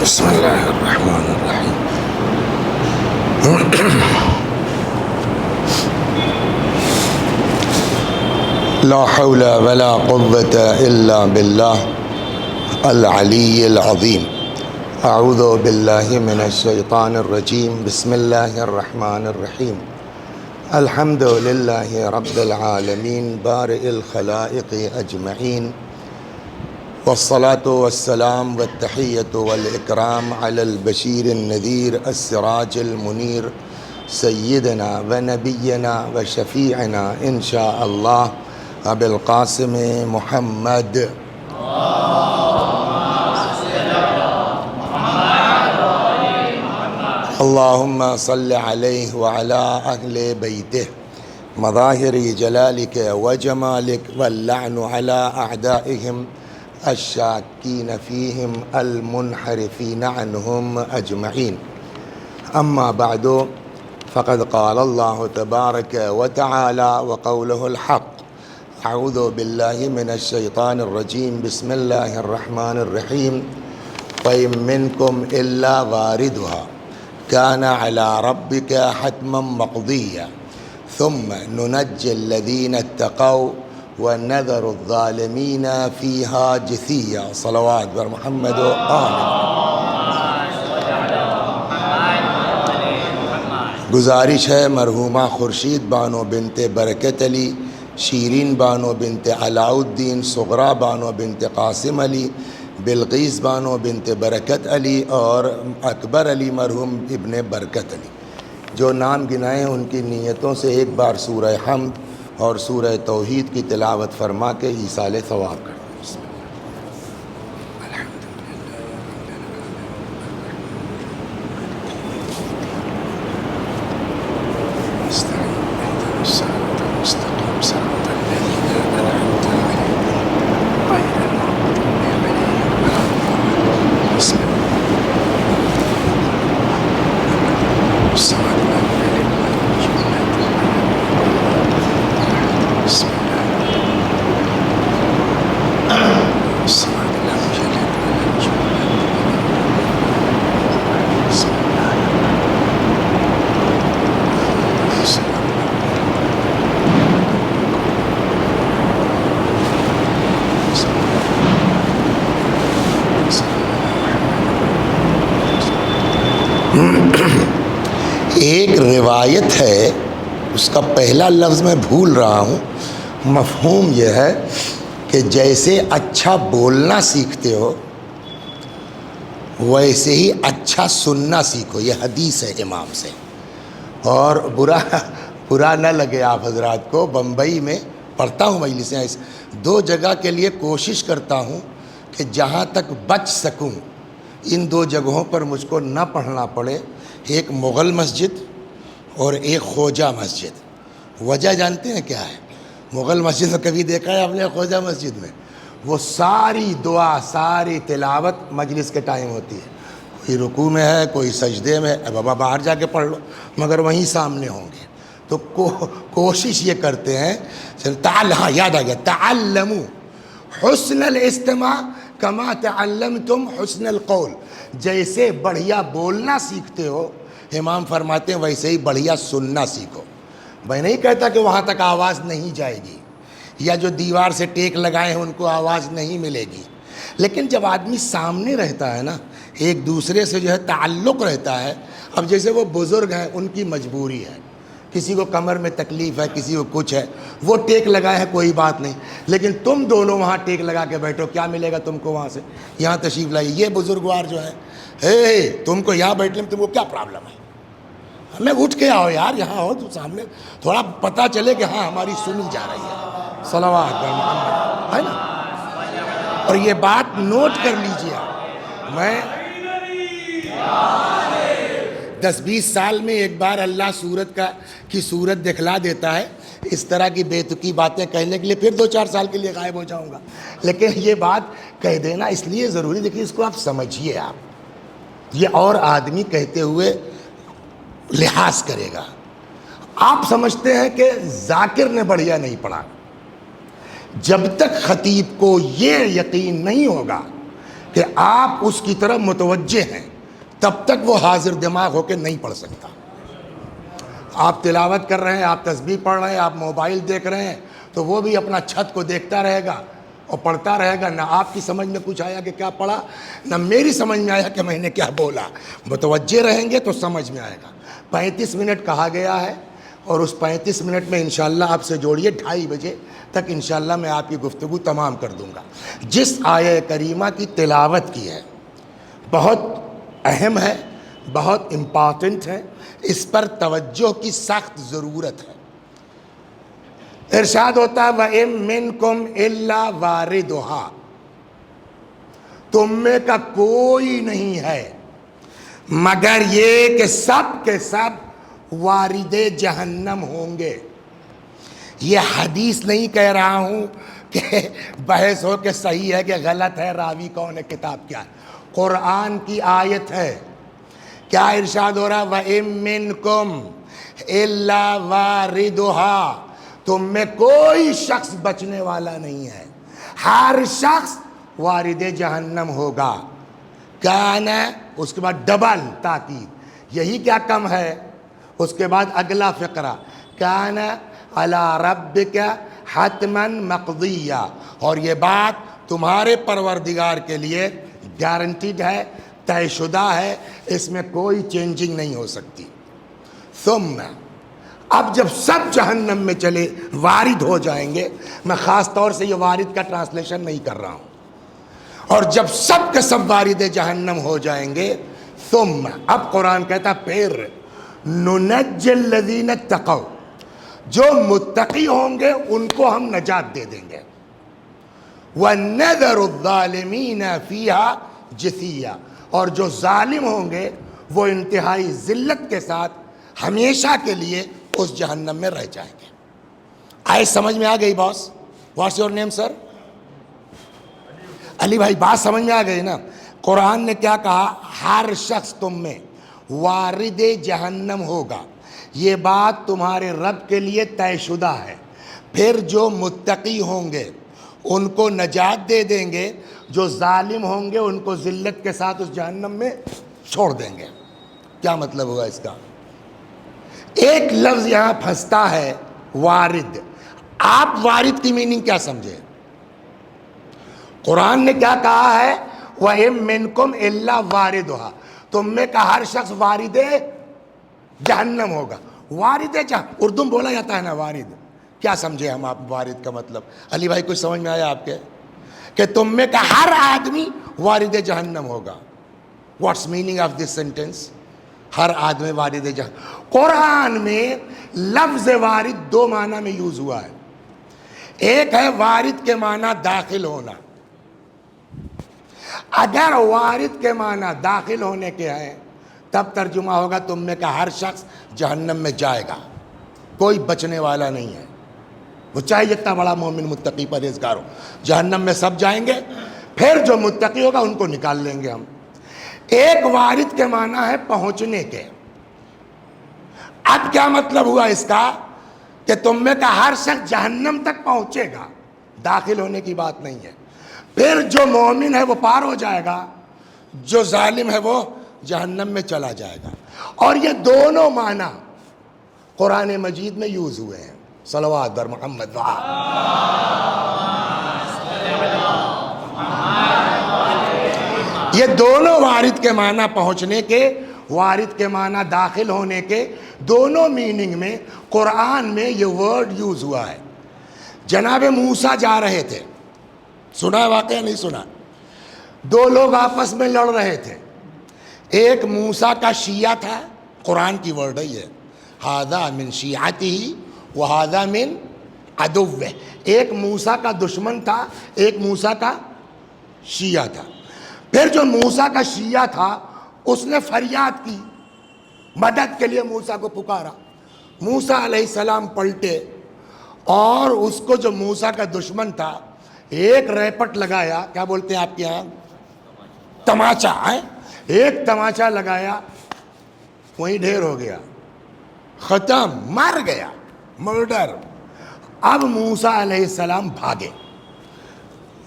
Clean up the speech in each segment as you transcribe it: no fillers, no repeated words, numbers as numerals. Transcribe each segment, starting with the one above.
بسم اللہ الرحمن الرحیم۔ لا حول ولا قوة الا باللہ العلی العظیم۔ اعوذ باللہ من الشیطان الرجیم۔ بسم اللہ الرحمن الرحیم۔ الحمد للہ رب العالمین بارئ الخلائق اجمعین، والصلاة والسلام والتحیۃ والاکرام علی البشیر النذیر السراج المنیر سیدنا و نبینا و شفیعنا انشاء اللہ ابی القاسم محمد۔ اللہم صل علیہ وعلی اہل بیتہ مظاہر جلالک وجمالک واللعن علی اعدائہم الشاکین فیہم المنحرفین عنہم اجمعین۔ اما بعد فقد قال اللہ تبارک وتعالی وقولہ الحق۔ اعوذ باللہ من الشیطان الرجیم۔ بسم اللہ الرحمن الرحیم۔ وَإِن مِّنكُمْ إِلَّا وَارِدُهَا كَانَ عَلَى رَبِّكَ حَتْمًا مَّقْضِيًّا ثُمَّ نُنَجِّي الَّذِينَ اتَّقَوْا وَنَذَرُ الظَّالِمِينَ فِيهَا جِثِيًّا۔ صلوات بر محمد و گزارش ہے مرحومہ خورشید بانو بنت برکت علی، شیرین بانو بنت علاء الدین، صغرا بانو بنت قاسم علی، بلقیس بانو بنت برکت علی اور اکبر علی مرحوم ابن برکت علی، جو نام گنائے ان کی نیتوں سے ایک بار سورہ حمد اور سورہ توحید کی تلاوت فرما کے ایصال ثواب کریں۔ ایک روایت ہے، اس کا پہلا لفظ میں بھول رہا ہوں، مفہوم یہ ہے کہ جیسے اچھا بولنا سیکھتے ہو ویسے ہی اچھا سننا سیکھو۔ یہ حدیث ہے امام سے، اور برا نہ لگے آپ حضرات کو، بمبئی میں پڑھتا ہوں مجلسیں، ایسے دو جگہ کے لیے کوشش کرتا ہوں کہ جہاں تک بچ سکوں ان دو جگہوں پر مجھ کو نہ پڑھنا پڑے، ایک مغل مسجد اور ایک خواجہ مسجد۔ وجہ جانتے ہیں کیا ہے؟ مغل مسجد میں کبھی دیکھا ہے آپ نے؟ خواجہ مسجد میں وہ ساری دعا، ساری تلاوت مجلس کے ٹائم ہوتی ہے، کوئی رکوع میں ہے، کوئی سجدے میں ہے، بابا باہر جا کے پڑھ لو، مگر وہیں سامنے ہوں گے۔ تو کوشش یہ کرتے ہیں، ہاں یاد آ گیا، تعلموا حسن الاستماع کما تعلمتم حسن القول۔ جیسے بڑھیا بولنا سیکھتے ہو، امام فرماتے ہیں ویسے ہی بڑھیا سننا سیکھو۔ میں نہیں کہتا کہ وہاں تک آواز نہیں جائے گی، یا جو دیوار سے ٹیک لگائے ہیں ان کو آواز نہیں ملے گی، لیکن جب آدمی سامنے رہتا ہے نا، ایک دوسرے سے جو ہے تعلق رہتا ہے۔ اب جیسے وہ بزرگ ہیں، ان کی مجبوری ہے، کسی کو کمر میں تکلیف ہے، کسی کو کچھ ہے، وہ ٹیک لگائے ہیں، کوئی بات نہیں، لیکن تم دونوں وہاں ٹیک لگا کے بیٹھو، کیا ملے گا تم کو وہاں سے؟ یہاں تشریف لائیے، یہ بزرگوار جو ہے، تم کو یہاں بیٹھنے میں تم کو کیا پرابلم ہے؟ ہمیں اٹھ کے آؤ یار، یہاں ہو تو سامنے، تھوڑا پتہ چلے کہ ہاں ہماری سنی جا رہی ہے۔ صلوات بر محمد، ہے نا؟ اور یہ بات نوٹ کر لیجیے آپ، میں 10-20 سال میں ایک بار اللہ صورت کی صورت دکھلا دیتا ہے، اس طرح کی بے تکی باتیں کہنے کے لیے پھر 2-4 سال کے لیے غائب ہو جاؤں گا، لیکن یہ بات کہہ دینا اس لیے ضروری، دیکھیے اس کو آپ سمجھیے، آپ یہ اور آدمی کہتے ہوئے لحاظ کرے گا۔ آپ سمجھتے ہیں کہ ذاکر نے بڑھیا نہیں پڑھا، جب تک خطیب کو یہ یقین نہیں ہوگا کہ آپ اس کی طرف متوجہ ہیں تب تک وہ حاضر دماغ ہو کے نہیں پڑھ سکتا۔ آپ تلاوت کر رہے ہیں، آپ تسبیح پڑھ رہے ہیں، آپ موبائل دیکھ رہے ہیں، تو وہ بھی اپنا چھت کو دیکھتا رہے گا اور پڑھتا رہے گا۔ نہ آپ کی سمجھ میں کچھ آیا کہ کیا پڑھا، نہ میری سمجھ میں آیا کہ میں نے کیا بولا۔ متوجہ رہیں گے تو سمجھ میں آئے گا۔ 35 منٹ کہا گیا ہے، اور اس 35 منٹ میں انشاءاللہ آپ سے جوڑیے 2:30 بجے تک انشاءاللہ میں آپ کی گفتگو تمام کر دوں گا۔ جس آیہ کریمہ کی تلاوت کی ہے بہت اہم ہے، بہت امپارٹنٹ ہے، اس پر توجہ کی سخت ضرورت ہے۔ ارشاد ہوتا ہے وَإِن مِّنكُمْ إِلَّا وَارِدُهَا، تم میں کا کوئی نہیں ہے مگر یہ کہ سب کے سب وارد جہنم ہوں گے۔ یہ حدیث نہیں کہہ رہا ہوں کہ بحث ہو کہ صحیح ہے کہ غلط ہے، راوی کون ہے، کتاب کیا ہے، قرآن کی آیت ہے۔ کیا ارشاد ہو رہا ہے وَإِن مِّنكُمْ إِلَّا وَارِدُهَا، تم میں کوئی شخص بچنے والا نہیں ہے، ہر شخص وارد جہنم ہوگا۔ کان، اس کے بعد ڈبل تاکید، یہی کیا کم ہے۔ اس کے بعد اگلا فقرہ کان علی ربک حتما مقضیہ، اور یہ بات تمہارے پروردگار کے لیے گارنٹیڈ ہے، طے شدہ ہے، اس میں کوئی چینجنگ نہیں ہو سکتی۔ ثم، اب جب سب جہنم میں چلے وارد ہو جائیں گے، میں خاص طور سے یہ وارد کا ٹرانسلیشن نہیں کر رہا ہوں، اور جب سب کے سب وارد جہنم ہو جائیں گے، ثم، اب قرآن کہتا پھر ننجی الذین اتقوا، جو متقی ہوں گے ان کو ہم نجات دے دیں گے، وَنَذَرُ الظَّالِمِينَ فِيهَا جِثِيًّا، اور جو ظالم ہوں گے وہ انتہائی ذلت کے ساتھ ہمیشہ کے لیے اس جہنم میں رہ جائیں گے۔ آئے سمجھ میں آ گئی باس؟ واٹس یور نیم سر؟ علی بھائی، بات سمجھ میں آ گئی نا؟ قرآن نے کیا کہا؟ ہر شخص تم میں وارد جہنم ہوگا، یہ بات تمہارے رب کے لیے طے شدہ ہے۔ پھر جو متقی ہوں گے ان کو نجات دے دیں گے، جو ظالم ہوں گے ان کو ذلت کے ساتھ اس جہنم میں چھوڑ دیں گے۔ کیا مطلب ہوا اس کا؟ ایک لفظ یہاں پھنستا ہے، وارد۔ آپ وارد کی میننگ کیا سمجھے؟ قرآن نے کیا کہا ہے؟ وَإِن مِّنكُمْ إِلَّا وَارِدُهَا، تم میں کا ہر شخص وارد جہنم ہوگا۔ وارد جہنم، اردو میں بولا جاتا ہے نا وارد، کیا سمجھے ہم آپ وارد کا مطلب؟ علی بھائی کچھ سمجھ میں آیا آپ کے؟ کہ تم میں کا ہر آدمی وارد جہنم ہوگا۔ What's meaning of this sentence? ہر آدمی وارد جہنم۔ قرآن میں لفظ وارد دو معنی میں یوز ہوا ہے۔ ایک ہے وارد کے معنی داخل ہونا، اگر وارد کے معنی داخل ہونے کے ہیں تب ترجمہ ہوگا تم میں کا ہر شخص جہنم میں جائے گا، کوئی بچنے والا نہیں ہے، وہ چاہے جتنا بڑا مومن متقی پرہیزگار ہو، جہنم میں سب جائیں گے، پھر جو متقی ہوگا ان کو نکال لیں گے ہم۔ ایک وارد کے معنی ہے پہنچنے کے۔ اب کیا مطلب ہوا اس کا؟ کہ تم میں کا ہر شخص جہنم تک پہنچے گا، داخل ہونے کی بات نہیں ہے۔ پھر جو مومن ہے وہ پار ہو جائے گا، جو ظالم ہے وہ جہنم میں چلا جائے گا۔ اور یہ دونوں معنی قرآن مجید میں یوز ہوئے ہیں۔ صلوات بر محمد وآل۔ یہ دونوں وارد کے معنی پہنچنے کے، وارد کے معنی داخل ہونے کے، دونوں میننگ میں قرآن میں یہ ورڈ یوز ہوا ہے۔ جناب موسیٰ جا رہے تھے، سنا ہے واقعہ نہیں سنا؟ دو لوگ آپس میں لڑ رہے تھے، ایک موسیٰ کا شیعہ تھا، قرآن کی ورڈ ہے یہ، ھذا من شیعتہ وھذا من عدوہ، ایک موسیٰ کا دشمن تھا، ایک موسیٰ کا شیعہ تھا۔ پھر جو موسیٰ کا شیعہ تھا اس نے فریاد کی، مدد کے لیے موسیٰ کو پکارا۔ موسیٰ علیہ السلام پلٹے اور اس کو جو موسیٰ کا دشمن تھا ایک ریپٹ لگایا، کیا بولتے ہیں آپ کے یہاں؟ تماچا ہے، ایک تماچا لگایا، وہیں ڈھیر ہو گیا، ختم، مر گیا، مرڈر۔ اب موسیٰ علیہ السلام بھاگے،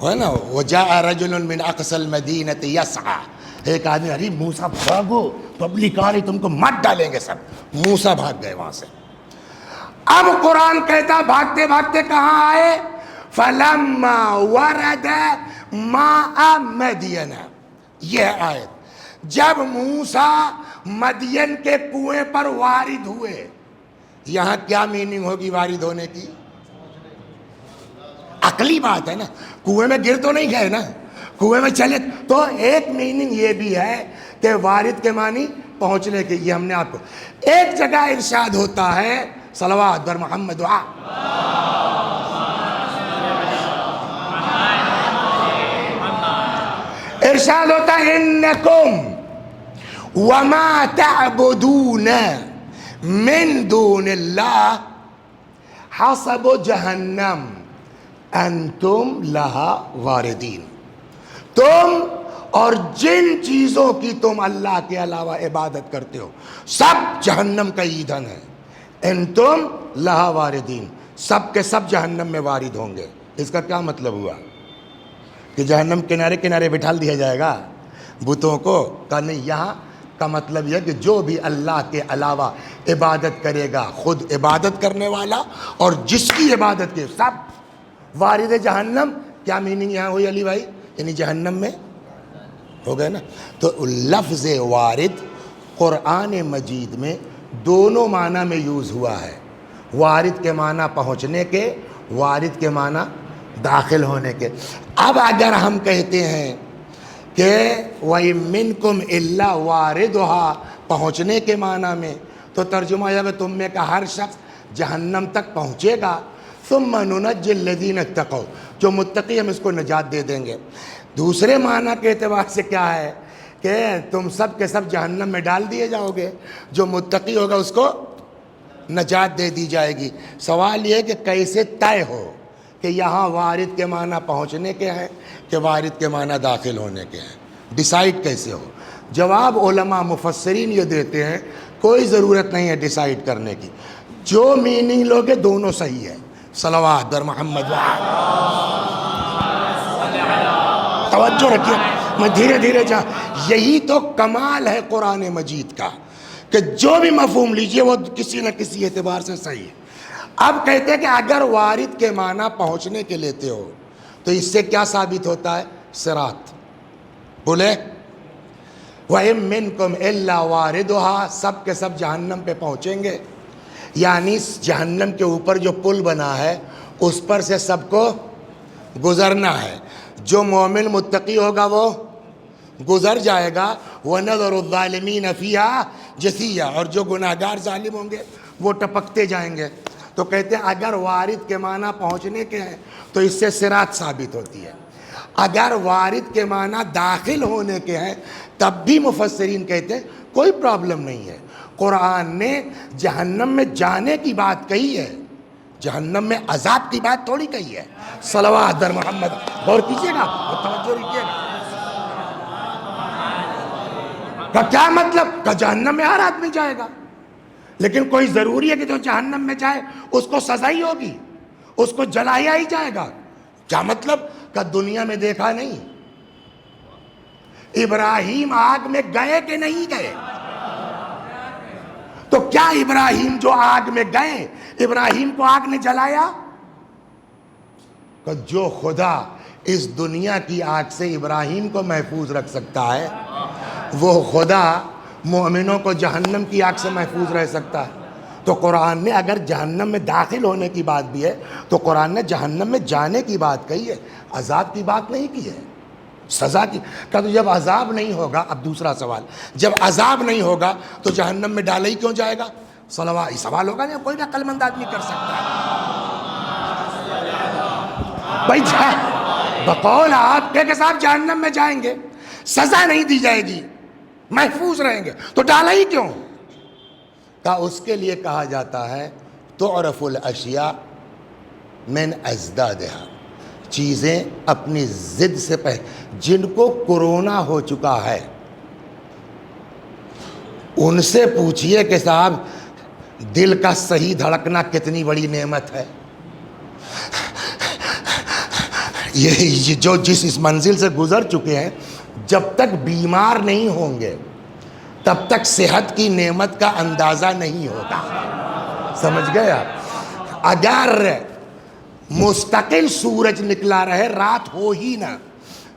ہے نا، وجاء رجل من اقصى المدینۃ یسعی، ایک آدمی، ارے موسیٰ بھاگو پبلک آ رہی تم کو مت ڈالیں گے سب، موسیٰ بھاگ گئے وہاں سے۔ اب قرآن کہتا بھاگتے بھاگتے کہاں آئے؟ فلما ورد ماء مدین، یہ آیت، جب موسیٰ مدین کے کنویں پر وارد ہوئے۔ یہاں کیا میننگ ہوگی وارد ہونے کی؟ عقلی بات ہے نا، کنویں میں گر تو نہیں گئے نا، کنویں میں چلے۔ تو ایک میننگ یہ بھی ہے کہ وارد کے معنی پہنچنے کے، یہ ہم نے آپ کو ایک جگہ ارشاد ہوتا ہے، صلوات بر محمد ارشاد ہوتا ہے انکم وما تعبدون من دون اللہ حسب جہنم انتم لہا واردین، تم اور جن چیزوں کی تم اللہ کے علاوہ عبادت کرتے ہو سب جہنم کا ایندھن ہے، انتم لہا واردین، سب کے سب جہنم میں وارد ہوں گے۔ اس کا کیا مطلب ہوا کہ جہنم کنارے کنارے بٹھا دیا جائے گا بتوں کو؟ کہ نہیں، یہاں کا مطلب یہ کہ جو بھی اللہ کے علاوہ عبادت کرے گا، خود عبادت کرنے والا اور جس کی عبادت کے، سب وارد جہنم۔ کیا میننگ یہاں ہوئی علی بھائی؟ یعنی جہنم میں ہو گئے نا۔ تو لفظ وارد قرآن مجید میں دونوں معنی میں یوز ہوا ہے، وارد کے معنی پہنچنے کے، وارد کے معنی داخل ہونے کے۔ اب اگر ہم کہتے ہیں کہ وَإِن مِّنكُمْ إِلَّا وَارِدُهَا پہنچنے کے معنی میں، تو ترجمہ یہ ہے تم میں کا ہر شخص جہنم تک پہنچے گا، ثُمَّ نُنَجِّي الَّذِينَ اتَّقَوْا، جو متقی ہم اس کو نجات دے دیں گے۔ دوسرے معنی کے اعتبار سے کیا ہے کہ تم سب کے سب جہنم میں ڈال دیے جاؤ گے، جو متقی ہوگا اس کو نجات دے دی جائے گی۔ سوال یہ ہے کہ کیسے طے ہو کہ یہاں وارد کے معنی پہنچنے کے ہیں کہ وارد کے معنی داخل ہونے کے ہیں، ڈیسائیڈ کیسے ہو؟ جواب علماء مفسرین یہ دیتے ہیں کوئی ضرورت نہیں ہے ڈیسائیڈ کرنے کی، جو میننگ لوگے دونوں صحیح ہے۔ صلوات در محمد، توجہ رکھیے، میں دھیرے دھیرے یہی تو کمال ہے قرآن مجید کا کہ جو بھی مفہوم لیجئے وہ کسی نہ کسی اعتبار سے صحیح ہے۔ اب کہتے ہیں کہ اگر وارد کے معنی پہنچنے کے لیتے ہو تو اس سے کیا ثابت ہوتا ہے؟ صراط، بولے وَإِن مِّنكُمْ إِلَّا وَارِدُهَا، سب کے سب جہنم پہ پہنچیں گے، یعنی جہنم کے اوپر جو پل بنا ہے اس پر سے سب کو گزرنا ہے۔ جو مومن متقی ہوگا وہ گزر جائے گا، وَنَذَرُ الظَّالِمِينَ فِيهَا جَثِيًّا، اور جو گناہگار ظالم ہوں گے وہ ٹپکتے جائیں گے۔ تو کہتے ہیں اگر وارد کے معنی پہنچنے کے ہیں تو اس سے صراط ثابت ہوتی ہے، اگر وارد کے معنی داخل ہونے کے ہیں تب بھی مفسرین کہتے ہیں کوئی پرابلم نہیں ہے۔ قرآن نے جہنم میں جانے کی بات کہی ہے، جہنم میں عذاب کی بات تھوڑی کہی ہے۔ صلوات در محمد، غور کیجئے گا اور توجہ رکھیے گا۔ کا کیا مطلب؟ کہ جہنم میں ہر آدمی جائے گا، لیکن کوئی ضروری ہے کہ جو جہنم میں جائے اس کو سزا ہی ہوگی، اس کو جلایا ہی جائے گا؟ کیا مطلب؟ کہ دنیا میں دیکھا نہیں ابراہیم آگ میں گئے کہ نہیں گئے؟ تو کیا ابراہیم جو آگ میں گئے ابراہیم کو آگ نے جلایا؟ کہ جو خدا اس دنیا کی آگ سے ابراہیم کو محفوظ رکھ سکتا ہے وہ خدا مومنوں کو جہنم کی آگ سے محفوظ رہ سکتا ہے۔ تو قرآن نے اگر جہنم میں داخل ہونے کی بات بھی ہے تو قرآن نے جہنم میں جانے کی بات کہی ہے، عذاب کی بات نہیں کی ہے، سزا کی۔ کہ تو جب عذاب نہیں ہوگا، اب دوسرا سوال، جب عذاب نہیں ہوگا تو جہنم میں ڈالا ہی کیوں جائے گا؟ صلوات، سوال ہوگا نہیں، کوئی بھی عقل مند آدمی کر سکتا ہے۔ بھائی بقول آپ کے صاحب جہنم میں جائیں گے، سزا نہیں دی جائے گی، محفوظ رہیں گے، تو ڈالا ہی کیوں؟ کہ اس کے لیے کہا جاتا ہے تعرف الاشیاء من ازدادها، چیزیں اپنی ضد سے جن کو کورونا ہو چکا ہے ان سے پوچھئے کہ صاحب دل کا صحیح دھڑکنا کتنی بڑی نعمت ہے، یہ جو جس اس منزل سے گزر چکے ہیں، جب تک بیمار نہیں ہوں گے تب تک صحت کی نعمت کا اندازہ نہیں ہوگا. سمجھ گئے آپ؟ اگر مستقل سورج نکلا رہے، رات ہو ہی نہ،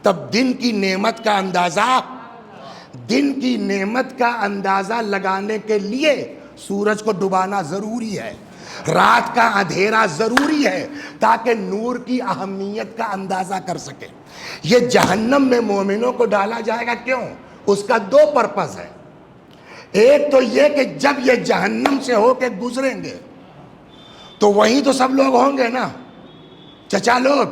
تب دن کی نعمت کا اندازہ لگانے کے لیے سورج کو ڈبانا ضروری ہے، رات کا اندھیرا ضروری ہے تاکہ نور کی اہمیت کا اندازہ کر سکے. یہ جہنم میں مومنوں کو ڈالا جائے گا، کیوں؟ اس کا دو پرپس ہے. ایک تو یہ کہ جب یہ جہنم سے ہو کے گزریں گے تو وہیں تو سب لوگ ہوں گے نا، چچا لوگ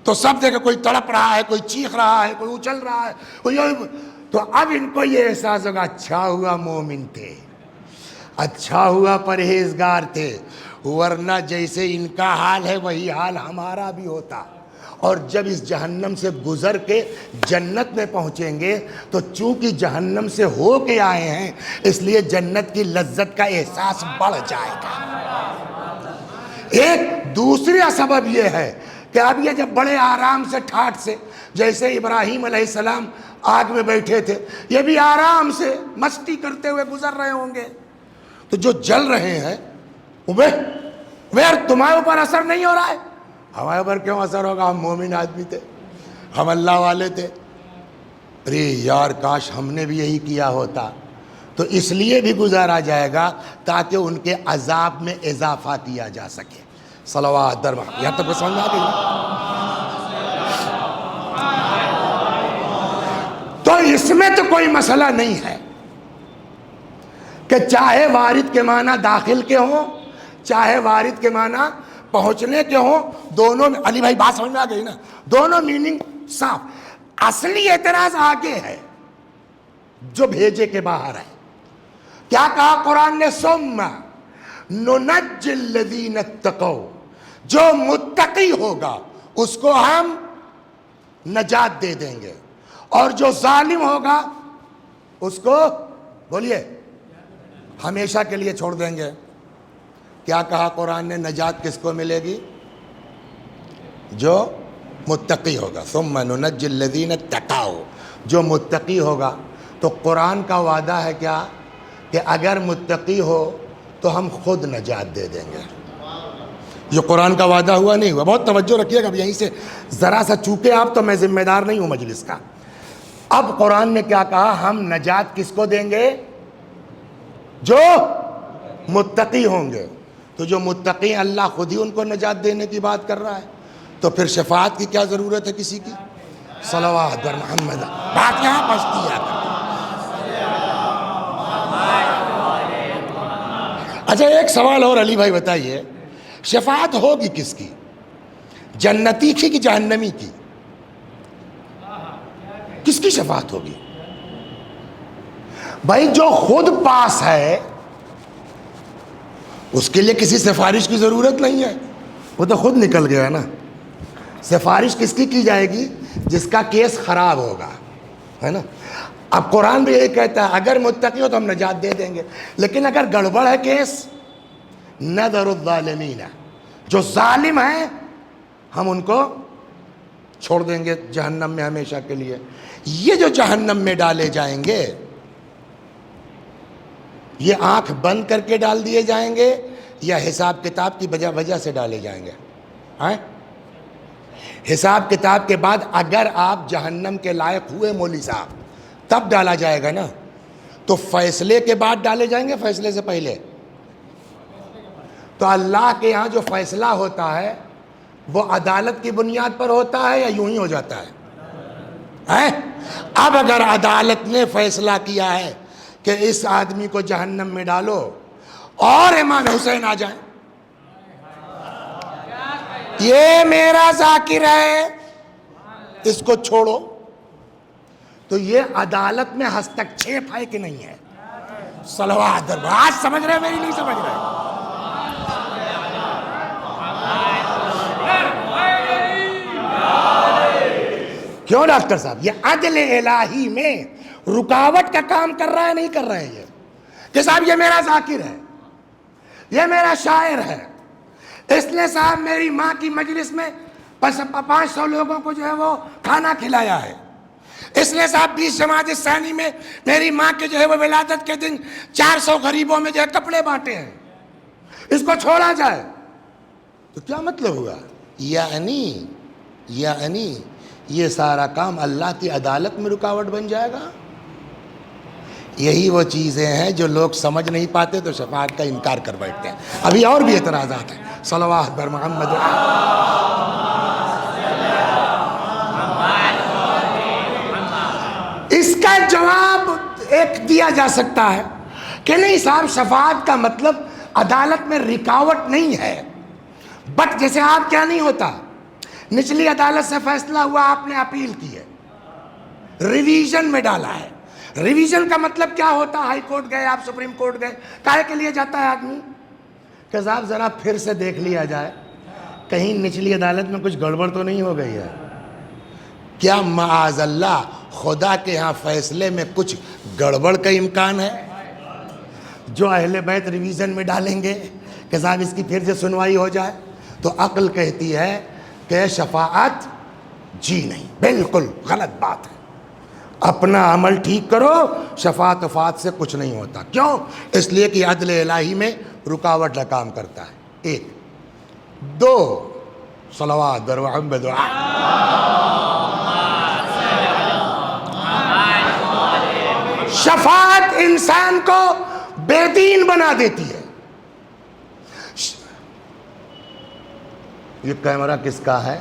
تو سب دیکھیں، کوئی تڑپ رہا ہے، کوئی چیخ رہا ہے، کوئی اچھل رہا ہے، کوئی، تو اب ان کو یہ احساس ہوگا اچھا ہوا مومن تھے، اچھا ہوا پرہیزگار تھے، ورنہ جیسے ان کا حال ہے وہی حال ہمارا بھی ہوتا. اور جب اس جہنم سے گزر کے جنت میں پہنچیں گے تو چونکہ جہنم سے ہو کے آئے ہیں اس لیے جنت کی لذت کا احساس بڑھ جائے گا. ایک دوسرا سبب یہ ہے کہ اب یہ جب بڑے آرام سے ٹھاٹ سے، جیسے ابراہیم علیہ السلام آگ میں بیٹھے تھے، یہ بھی آرام سے مستی کرتے ہوئے گزر رہے ہوں گے، تو جو جل رہے ہیں تمہارے اوپر اثر نہیں ہو رہا ہے. ہمارے اوپر کیوں اثر ہوگا؟ ہم مومن آدمی تھے، ہم اللہ والے تھے. ارے یار کاش ہم نے بھی یہی کیا ہوتا. تو اس لیے بھی گزارا جائے گا تاکہ ان کے عذاب میں اضافہ کیا جا سکے. صلوات در محمد. یہاں تک سمجھ آ گئی؟ تو اس میں تو کوئی مسئلہ نہیں ہے کہ چاہے وارد کے معنی داخل کے ہوں، چاہے وارد کے معنی پہنچنے کے ہوں، دونوں میں. علی بھائی بات سمجھ میں آ گئی نا؟ دونوں میننگ صاف. اصلی اعتراض آگے ہے جو بھیجے کے باہر ہے. کیا کہا قرآن نے؟ ثم ننجی الذین اتقوا، جو متقی ہوگا اس کو ہم نجات دے دیں گے، اور جو ظالم ہوگا اس کو بولیے ہمیشہ کے لیے چھوڑ دیں گے. کیا کہا قرآن نے؟ نجات کس کو ملے گی؟ جو متقی ہوگا. ثم ننجی الذین اتقوا، جو متقی ہوگا. تو قرآن کا وعدہ ہے کیا؟ کہ اگر متقی ہو تو ہم خود نجات دے دیں گے. یہ قرآن کا وعدہ ہوا نہیں ہوا؟ بہت توجہ رکھیے گا. یہیں سے ذرا سا چوکے آپ تو میں ذمہ دار نہیں ہوں مجلس کا. اب قرآن نے کیا کہا؟ ہم نجات کس کو دیں گے؟ جو متقی ہوں گے. تو جو متقی اللہ خود ہی ان کو نجات دینے کی بات کر رہا ہے، تو پھر شفاعت کی کیا ضرورت ہے کسی کی؟ صلوات بر محمد. بات یہاں پہنچتی ہے. اچھا ایک سوال اور علی بھائی بتائیے، شفاعت ہوگی کس کی؟ جنتی کی کہ جہنمی کی؟ کس کی شفاعت ہوگی؟ بھائی جو خود پاس ہے اس کے لیے کسی سفارش کی ضرورت نہیں ہے، وہ تو خود نکل گیا نا. سفارش کس کی جائے گی؟ جس کا کیس خراب ہوگا، ہے نا. اب قرآن بھی یہی کہتا ہے اگر متقی ہو تو ہم نجات دے دیں گے، لیکن اگر گڑبڑ ہے کیس، نذر الظالمین، جو ظالم ہیں ہم ان کو چھوڑ دیں گے جہنم میں ہمیشہ کے لیے. یہ جو جہنم میں ڈالے جائیں گے یہ آنکھ بند کر کے ڈال دیے جائیں گے یا حساب کتاب کی وجہ سے ڈالے جائیں گے؟ حساب کتاب کے بعد اگر آپ جہنم کے لائق ہوئے مولوی صاحب تب ڈالا جائے گا نا. تو فیصلے کے بعد ڈالے جائیں گے فیصلے سے پہلے؟ تو اللہ کے یہاں جو فیصلہ ہوتا ہے وہ عدالت کی بنیاد پر ہوتا ہے یا یوں ہی ہو جاتا ہے؟ اب اگر عدالت نے فیصلہ کیا ہے کہ اس آدمی کو جہنم میں ڈالو اور امام حسین آ جائیں، یہ میرا ذاکر ہے اس کو چھوڑو، تو یہ عدالت میں ہستکچھیپ ہے کہ نہیں ہے؟ صلوات در. آج سمجھ رہے میری نہیں سمجھ رہے؟ کیوں ڈاکٹر صاحب؟ یہ عدل الہی میں رکاوٹ کا کام کر رہا ہے نہیں کر رہے ہیں یہ کہ صاحب یہ میرا ذاکر ہے، یہ میرا شاعر ہے، اس نے صاحب میری ماں کی مجلس میں بس 500 لوگوں کو جو ہے وہ کھانا کھلایا ہے. اس لیے صاحب 20 جماعت ثانی میں میری ماں کے جو ہے وہ ولادت کے دن 400 غریبوں میں جو ہے کپڑے بانٹے ہیں. اس کو چھوڑا جائے تو کیا مطلب ہوا؟ یعنی یہ سارا کام اللہ کی عدالت میں رکاوٹ بن جائے گا. یہی وہ چیزیں ہیں جو لوگ سمجھ نہیں پاتے تو شفاعت کا انکار کر بیٹھتے ہیں. ابھی اور بھی اعتراضات ہیں. صلوات بر محمد. اس کا جواب ایک دیا جا سکتا ہے کہ نہیں صاحب، شفاعت کا مطلب عدالت میں رکاوٹ نہیں ہے. بٹ جیسے آپ کیا نہیں ہوتا، نچلی عدالت سے فیصلہ ہوا، آپ نے اپیل کی ہے، ریویژن میں ڈالا ہے. ریویژن کا مطلب کیا ہوتا؟ ہائی کورٹ گئے آپ، سپریم کورٹ گئے، کاہے کے لیے جاتا ہے آدمی؟ کہ صاحب ذرا پھر سے دیکھ لیا جائے کہیں نچلی عدالت میں کچھ گڑبڑ تو نہیں ہو گئی ہے. کیا معاذ اللہ خدا کے ہاں فیصلے میں کچھ گڑبڑ کا امکان ہے؟ جو اہل بیت ریویژن میں ڈالیں گے کہ صاحب اس کی پھر سے سنوائی ہو جائے، تو عقل کہتی ہے کہ شفاعت جی نہیں، بالکل غلط بات ہے. اپنا عمل ٹھیک کرو، شفاعت وفات سے کچھ نہیں ہوتا. کیوں؟ اس لیے کہ عدل الہی میں رکاوٹ کا کام کرتا ہے. 1 2 صلوات بر محمد. شفاعت انسان کو بے دین بنا دیتی ہے. یہ کیمرہ کس کا ہے؟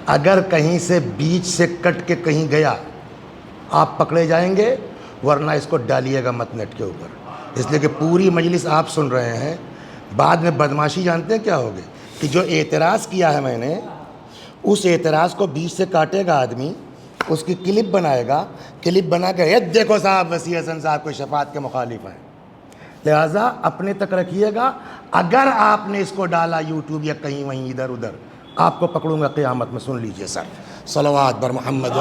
اگر کہیں سے بیچ سے کٹ کے کہیں گیا آپ پکڑے جائیں گے، ورنہ اس کو ڈالیے گا مت نیٹ کے اوپر. اس لیے کہ پوری مجلس آپ سن رہے ہیں، بعد میں بدماشی جانتے ہیں کیا ہوگی؟ کہ جو اعتراض کیا ہے میں نے، اس اعتراض کو بیچ سے کاٹے گا آدمی، اس کی کلپ بنائے گا، کلپ بنا کے یہ دیکھو صاحب وسیع حسن صاحب کو شفاعت کے مخالف ہیں. لہٰذا اپنے تک رکھیے گا. اگر آپ نے اس کو ڈالا یوٹیوب یا کہیں وہیں ادھر ادھر، آپ کو پکڑوں گا قیامت میں. سن لیجئے سر. صلوات بر محمد.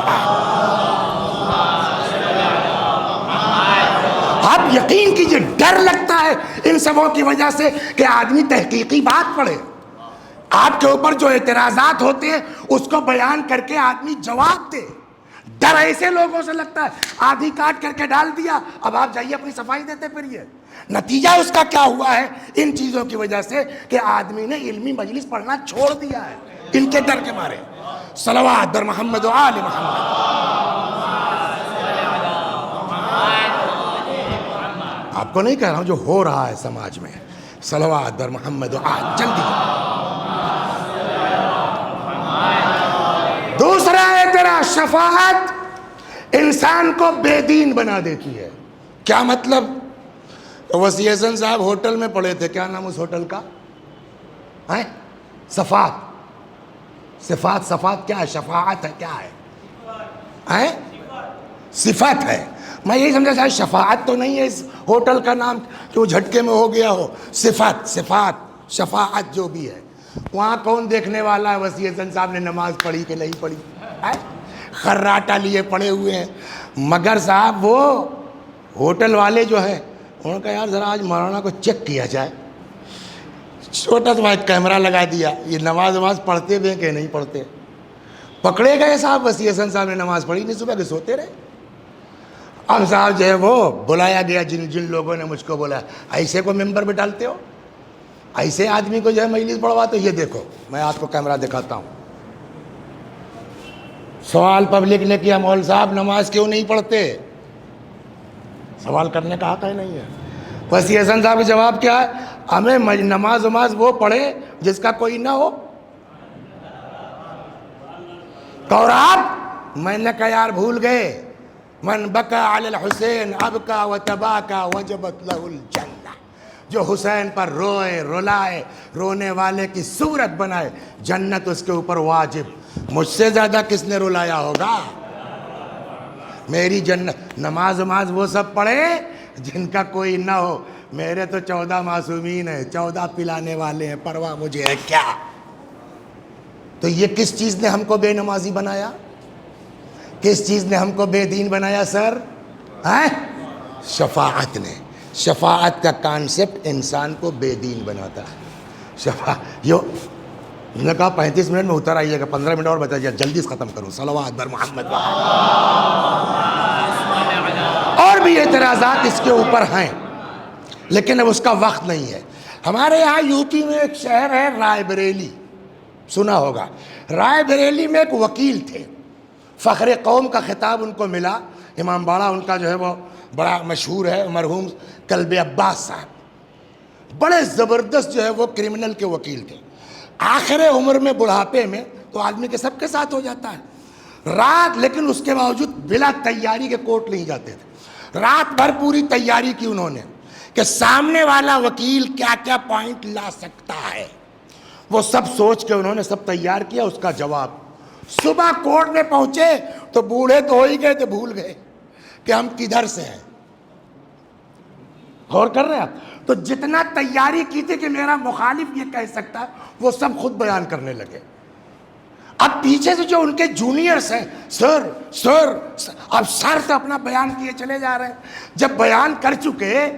آپ یقین کیجئے ڈر لگتا ہے ان سبوں کی وجہ سے کہ آدمی تحقیقی بات پڑھے. آپ کے اوپر جو اعتراضات ہوتے ہیں اس کو بیان کر کے آدمی جواب دے. ڈر ایسے لوگوں سے لگتا ہے، آدھی کاٹ کر کے ڈال دیا، اب آپ جائیے اپنی صفائی دیتے پھریے. نتیجہ اس کا کیا ہوا ہے ان چیزوں کی وجہ سے کہ آدمی نے علمی مجلس پڑھنا چھوڑ دیا ہے ان کے ڈر کے مارے. صلوات بر محمد و آل محمد. آپ کو نہیں کہہ رہا ہوں، جو ہو رہا ہے سماج میں. صلوات بر محمد و آل. جلدی. دوسرا اعتراض، شفاعت انسان کو بے دین بنا دیتی ہے. کیا مطلب؟ وسیع حسن صاحب ہوٹل میں پڑے تھے، کیا نام اس ہوٹل کا؟ صفات. صفات. صفات کیا ہے؟ شفاعت ہے. کیا ہے؟ صفت ہے. میں یہی سمجھا شاید شفاعت تو نہیں ہے اس ہوٹل کا نام کہ وہ جھٹکے میں ہو گیا ہو. صفت، صفات، شفاعت جو بھی ہے. وہاں کون دیکھنے والا ہے وسیع حسن صاحب نے نماز پڑھی کہ نہیں پڑھی؟ خراٹا لیے پڑے ہوئے ہیں. مگر صاحب وہ ہوٹل والے جو ہیں انہوں نے کہا یار ذرا آج مولانا کو چیک کیا جائے. چھوٹا سا ایک کیمرہ لگا دیا، یہ نماز پڑھتے ہوئے کہ نہیں پڑھتے. پکڑے گئے صاحب. وسیع حسن صاحب نے نماز پڑھی نہیں، صبح کے سوتے رہے. اب صاحب جو ہے وہ بلایا گیا، جن لوگوں نے مجھ کو بولا ایسے کو ممبر پہ ڈالتے ہو، ایسے آدمی کو جو ہے مجلس پڑھواتے ہو. یہ دیکھو میں آپ کو کیمرہ دکھاتا ہوں. سوال پبلک نے کیا مول صاحب نماز کیوں نہیں پڑھتے؟ سوال کرنے کا حق ہے نہیں ہے. وسیع حسن صاحب کا جواب کیا ہے؟ ہمیں نماز وہ پڑھے جس کا کوئی نہ ہو. اور آپ؟ میں نے کہا یار بھول گئے. من بکا علی الحسین ابکا و تباکا وجبت لہ الجنہ. جو حسین پر روئے، رلائے، رونے والے کی صورت بنائے، جنت اس کے اوپر واجب. مجھ سے زیادہ کس نے رلایا ہوگا؟ میری جنت. نماز وہ سب پڑھے جن کا کوئی نہ ہو. میرے تو 14 معصومین ہیں، 14 پلانے والے ہیں، پرواہ مجھے ہے کیا؟ تو یہ کس چیز نے ہم کو بے نمازی بنایا؟ کس چیز نے ہم کو بے دین بنایا سر؟ شفاعت نے. شفاعت کا کانسیپٹ انسان کو بے دین بناتا ہے. اس نے کہا 35 منٹ میں اتر آئیے گا، 15 منٹ اور بتا دیا، جلدی سے ختم کرو، صلوات بر محمد۔ اور بھی اعتراضات اس کے اوپر ہیں، لیکن اب اس کا وقت نہیں ہے۔ ہمارے یہاں یو پی میں ایک شہر ہے رائے بریلی، سنا ہوگا۔ رائے بریلی میں ایک وکیل تھے، فخر قوم کا خطاب ان کو ملا، امام باڑہ ان کا جو ہے وہ بڑا مشہور ہے، مرحوم کلب عباس صاحب، بڑے زبردست جو ہے وہ کرمنل کے وکیل تھے۔ آخر عمر میں، بڑھاپے میں تو آدمی کے سب کے ساتھ ہو جاتا ہے، رات، لیکن اس کے باوجود بلا تیاری کے کورٹ نہیں جاتے تھے۔ رات بھر پوری تیاری کی انہوں نے کہ سامنے والا وکیل کیا کیا پوائنٹ لا سکتا ہے، وہ سب سوچ کے انہوں نے سب تیار کیا اس کا جواب۔ صبح کورٹ میں پہنچے تو بوڑھے تو ہو ہی گئے تھے، بھول گئے کہ ہم کدھر سے ہیں۔ غور کر رہے ہیں آپ؟ تو جتنا تیاری کی تھی کہ میرا مخالف یہ کہہ سکتا ہے، وہ سب خود بیان کرنے لگے۔ اب پیچھے سے جو ان کے جونیئرز ہیں، سر سر، اب سر سے اپنا بیان کیے چلے جا رہے ہیں۔ جب بیان کر چکے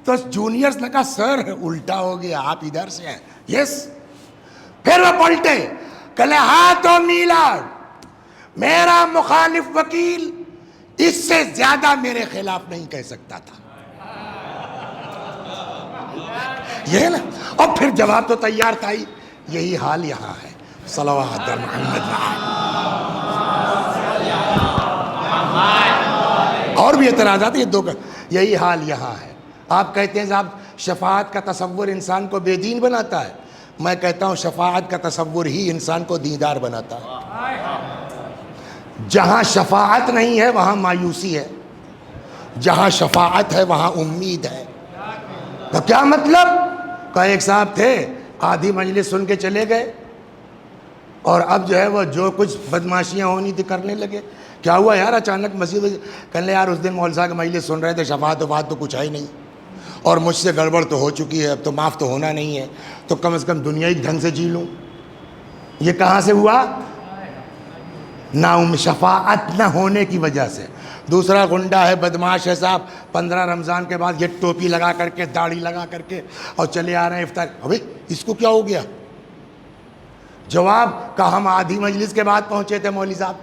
تو جونیئرز نے کہا سر الٹا ہو گیا، آپ ادھر سے ہیں۔ یس۔ پھر وہ پلٹے، کہلے ہاں تو میلاد، میرا مخالف وکیل اس سے زیادہ میرے خلاف نہیں کہہ سکتا تھا، یہ نا۔ اور پھر جواب تو تیار تھا ہی۔ یہی حال یہاں ہے، صلوات محمد۔ اور بھی اعتراضات، یہ دو، یہی حال یہاں ہے۔ آپ کہتے ہیں صاحب شفاعت کا تصور انسان کو بے دین بناتا ہے، میں کہتا ہوں شفاعت کا تصور ہی انسان کو دیندار بناتا ہے۔ جہاں شفاعت نہیں ہے وہاں مایوسی ہے، جہاں شفاعت ہے وہاں امید ہے۔ تو کیا مطلب؟ کہ ایک صاحب تھے، آدھی مجلس سن کے چلے گئے، اور اب جو ہے وہ جو کچھ بدماشیاں ہونی تھی کرنے لگے۔ کیا ہوا یار اچانک مسجد؟ کہنے یار اس دن مول صاحب کی مجلس سن رہے تھے، شفاعت و بات تو کچھ ہے ہی نہیں، اور مجھ سے گڑبڑ تو ہو چکی ہے، اب تو معاف تو ہونا نہیں ہے، تو کم از کم دنیا ایک ڈھنگ سے جی لوں۔ یہ کہاں سے ہوا؟ شفاعت نہ ہونے کی وجہ سے۔ دوسرا گنڈا ہے، بدماش ہے صاحب، 15 رمضان کے بعد یہ ٹوپی لگا کر کے، داڑھی لگا کر کے، اور چلے آ رہے ہیں افطار۔ ابھی اس کو کیا ہو گیا؟ جواب کہ ہم آدھی مجلس کے بعد پہنچے تھے مولوی صاحب،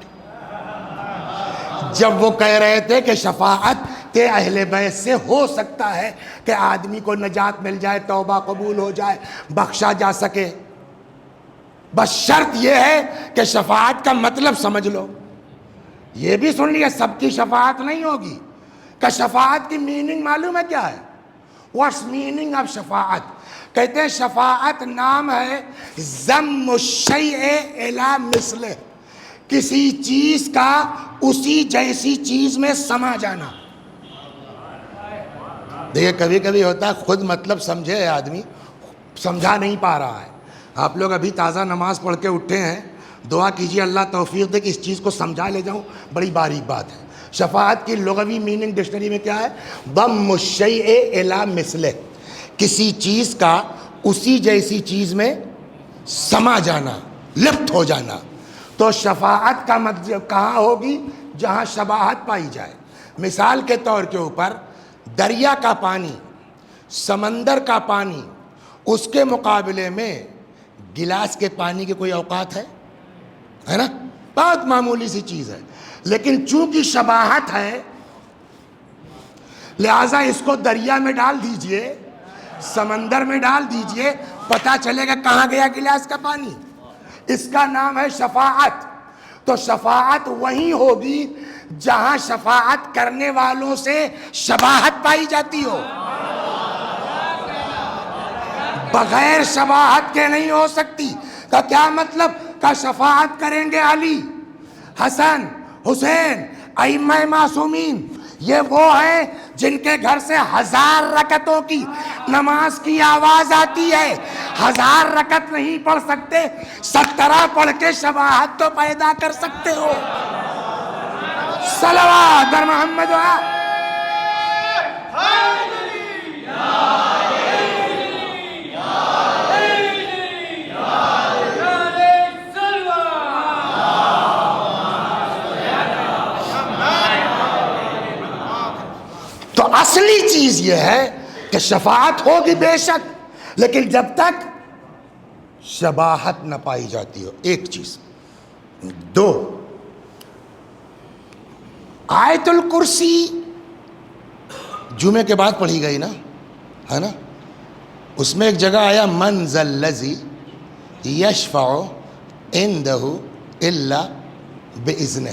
جب وہ کہہ رہے تھے کہ شفاعت کے اہل بیت سے ہو سکتا ہے کہ آدمی کو نجات مل جائے، توبہ قبول ہو جائے، بخشا جا سکے، بس شرط یہ ہے کہ شفاعت کا مطلب سمجھ لو۔ یہ بھی سن لیا سب کی شفاعت نہیں ہوگی، کہ شفاعت کی میننگ معلوم ہے کیا ہے؟ واٹس میننگ آف شفاعت؟ کہتے ہیں شفاعت نام ہے ضم الشیء الی مثلہ، کسی چیز کا اسی جیسی چیز میں سما جانا۔ دیکھیں کبھی کبھی ہوتا ہے خود مطلب سمجھے آدمی، سمجھا نہیں پا رہا ہے۔ آپ لوگ ابھی تازہ نماز پڑھ کے اٹھے ہیں، دعا کیجئے اللہ توفیق دے کہ اس چیز کو سمجھا لے جاؤں، بڑی باریک بات ہے۔ شفاعت کی لغوی میننگ ڈکشنری میں کیا ہے؟ ضم الشیء الی مثلہ، کسی چیز کا اسی جیسی چیز میں سما جانا، لپت ہو جانا۔ تو شفاعت کا مطلب کہاں ہوگی؟ جہاں شباہت پائی جائے۔ مثال کے طور کے اوپر دریا کا پانی، سمندر کا پانی، اس کے مقابلے میں گلاس کے پانی کے کوئی اوقات ہے نا؟ بہت معمولی سی چیز ہے، لیکن چونکہ شباہت ہے لہٰذا اس کو دریا میں ڈال دیجئے، سمندر میں ڈال دیجئے، پتہ چلے گا کہاں گیا گلاس کا پانی۔ اس کا نام ہے شفاعت۔ تو شفاعت وہیں ہوگی جہاں شفاعت کرنے والوں سے شباہت پائی جاتی ہو، بغیر شباہت کے نہیں ہو سکتی۔ کا کیا مطلب؟ کا شفاعت کریں گے علی، حسن، حسین، ائمہ معصومین، یہ وہ ہیں جن کے گھر سے 1000 رکعتوں کی نماز کی آواز آتی ہے، 1000 رکعت نہیں پڑھ سکتے، 17 پڑھ کے شباہت تو پیدا کر سکتے ہو۔ صلوات بر محمد۔ تو اصلی چیز یہ ہے کہ شفاعت ہوگی بے شک، لیکن جب تک شباہت نہ پائی جاتی ہو، ایک چیز۔ دو، آیت الکرسی جمعے کے بعد پڑھی گئی نا، ہے نا؟ اس میں ایک جگہ آیا من ذا الذی یشفع عندہ الا باذنہ۔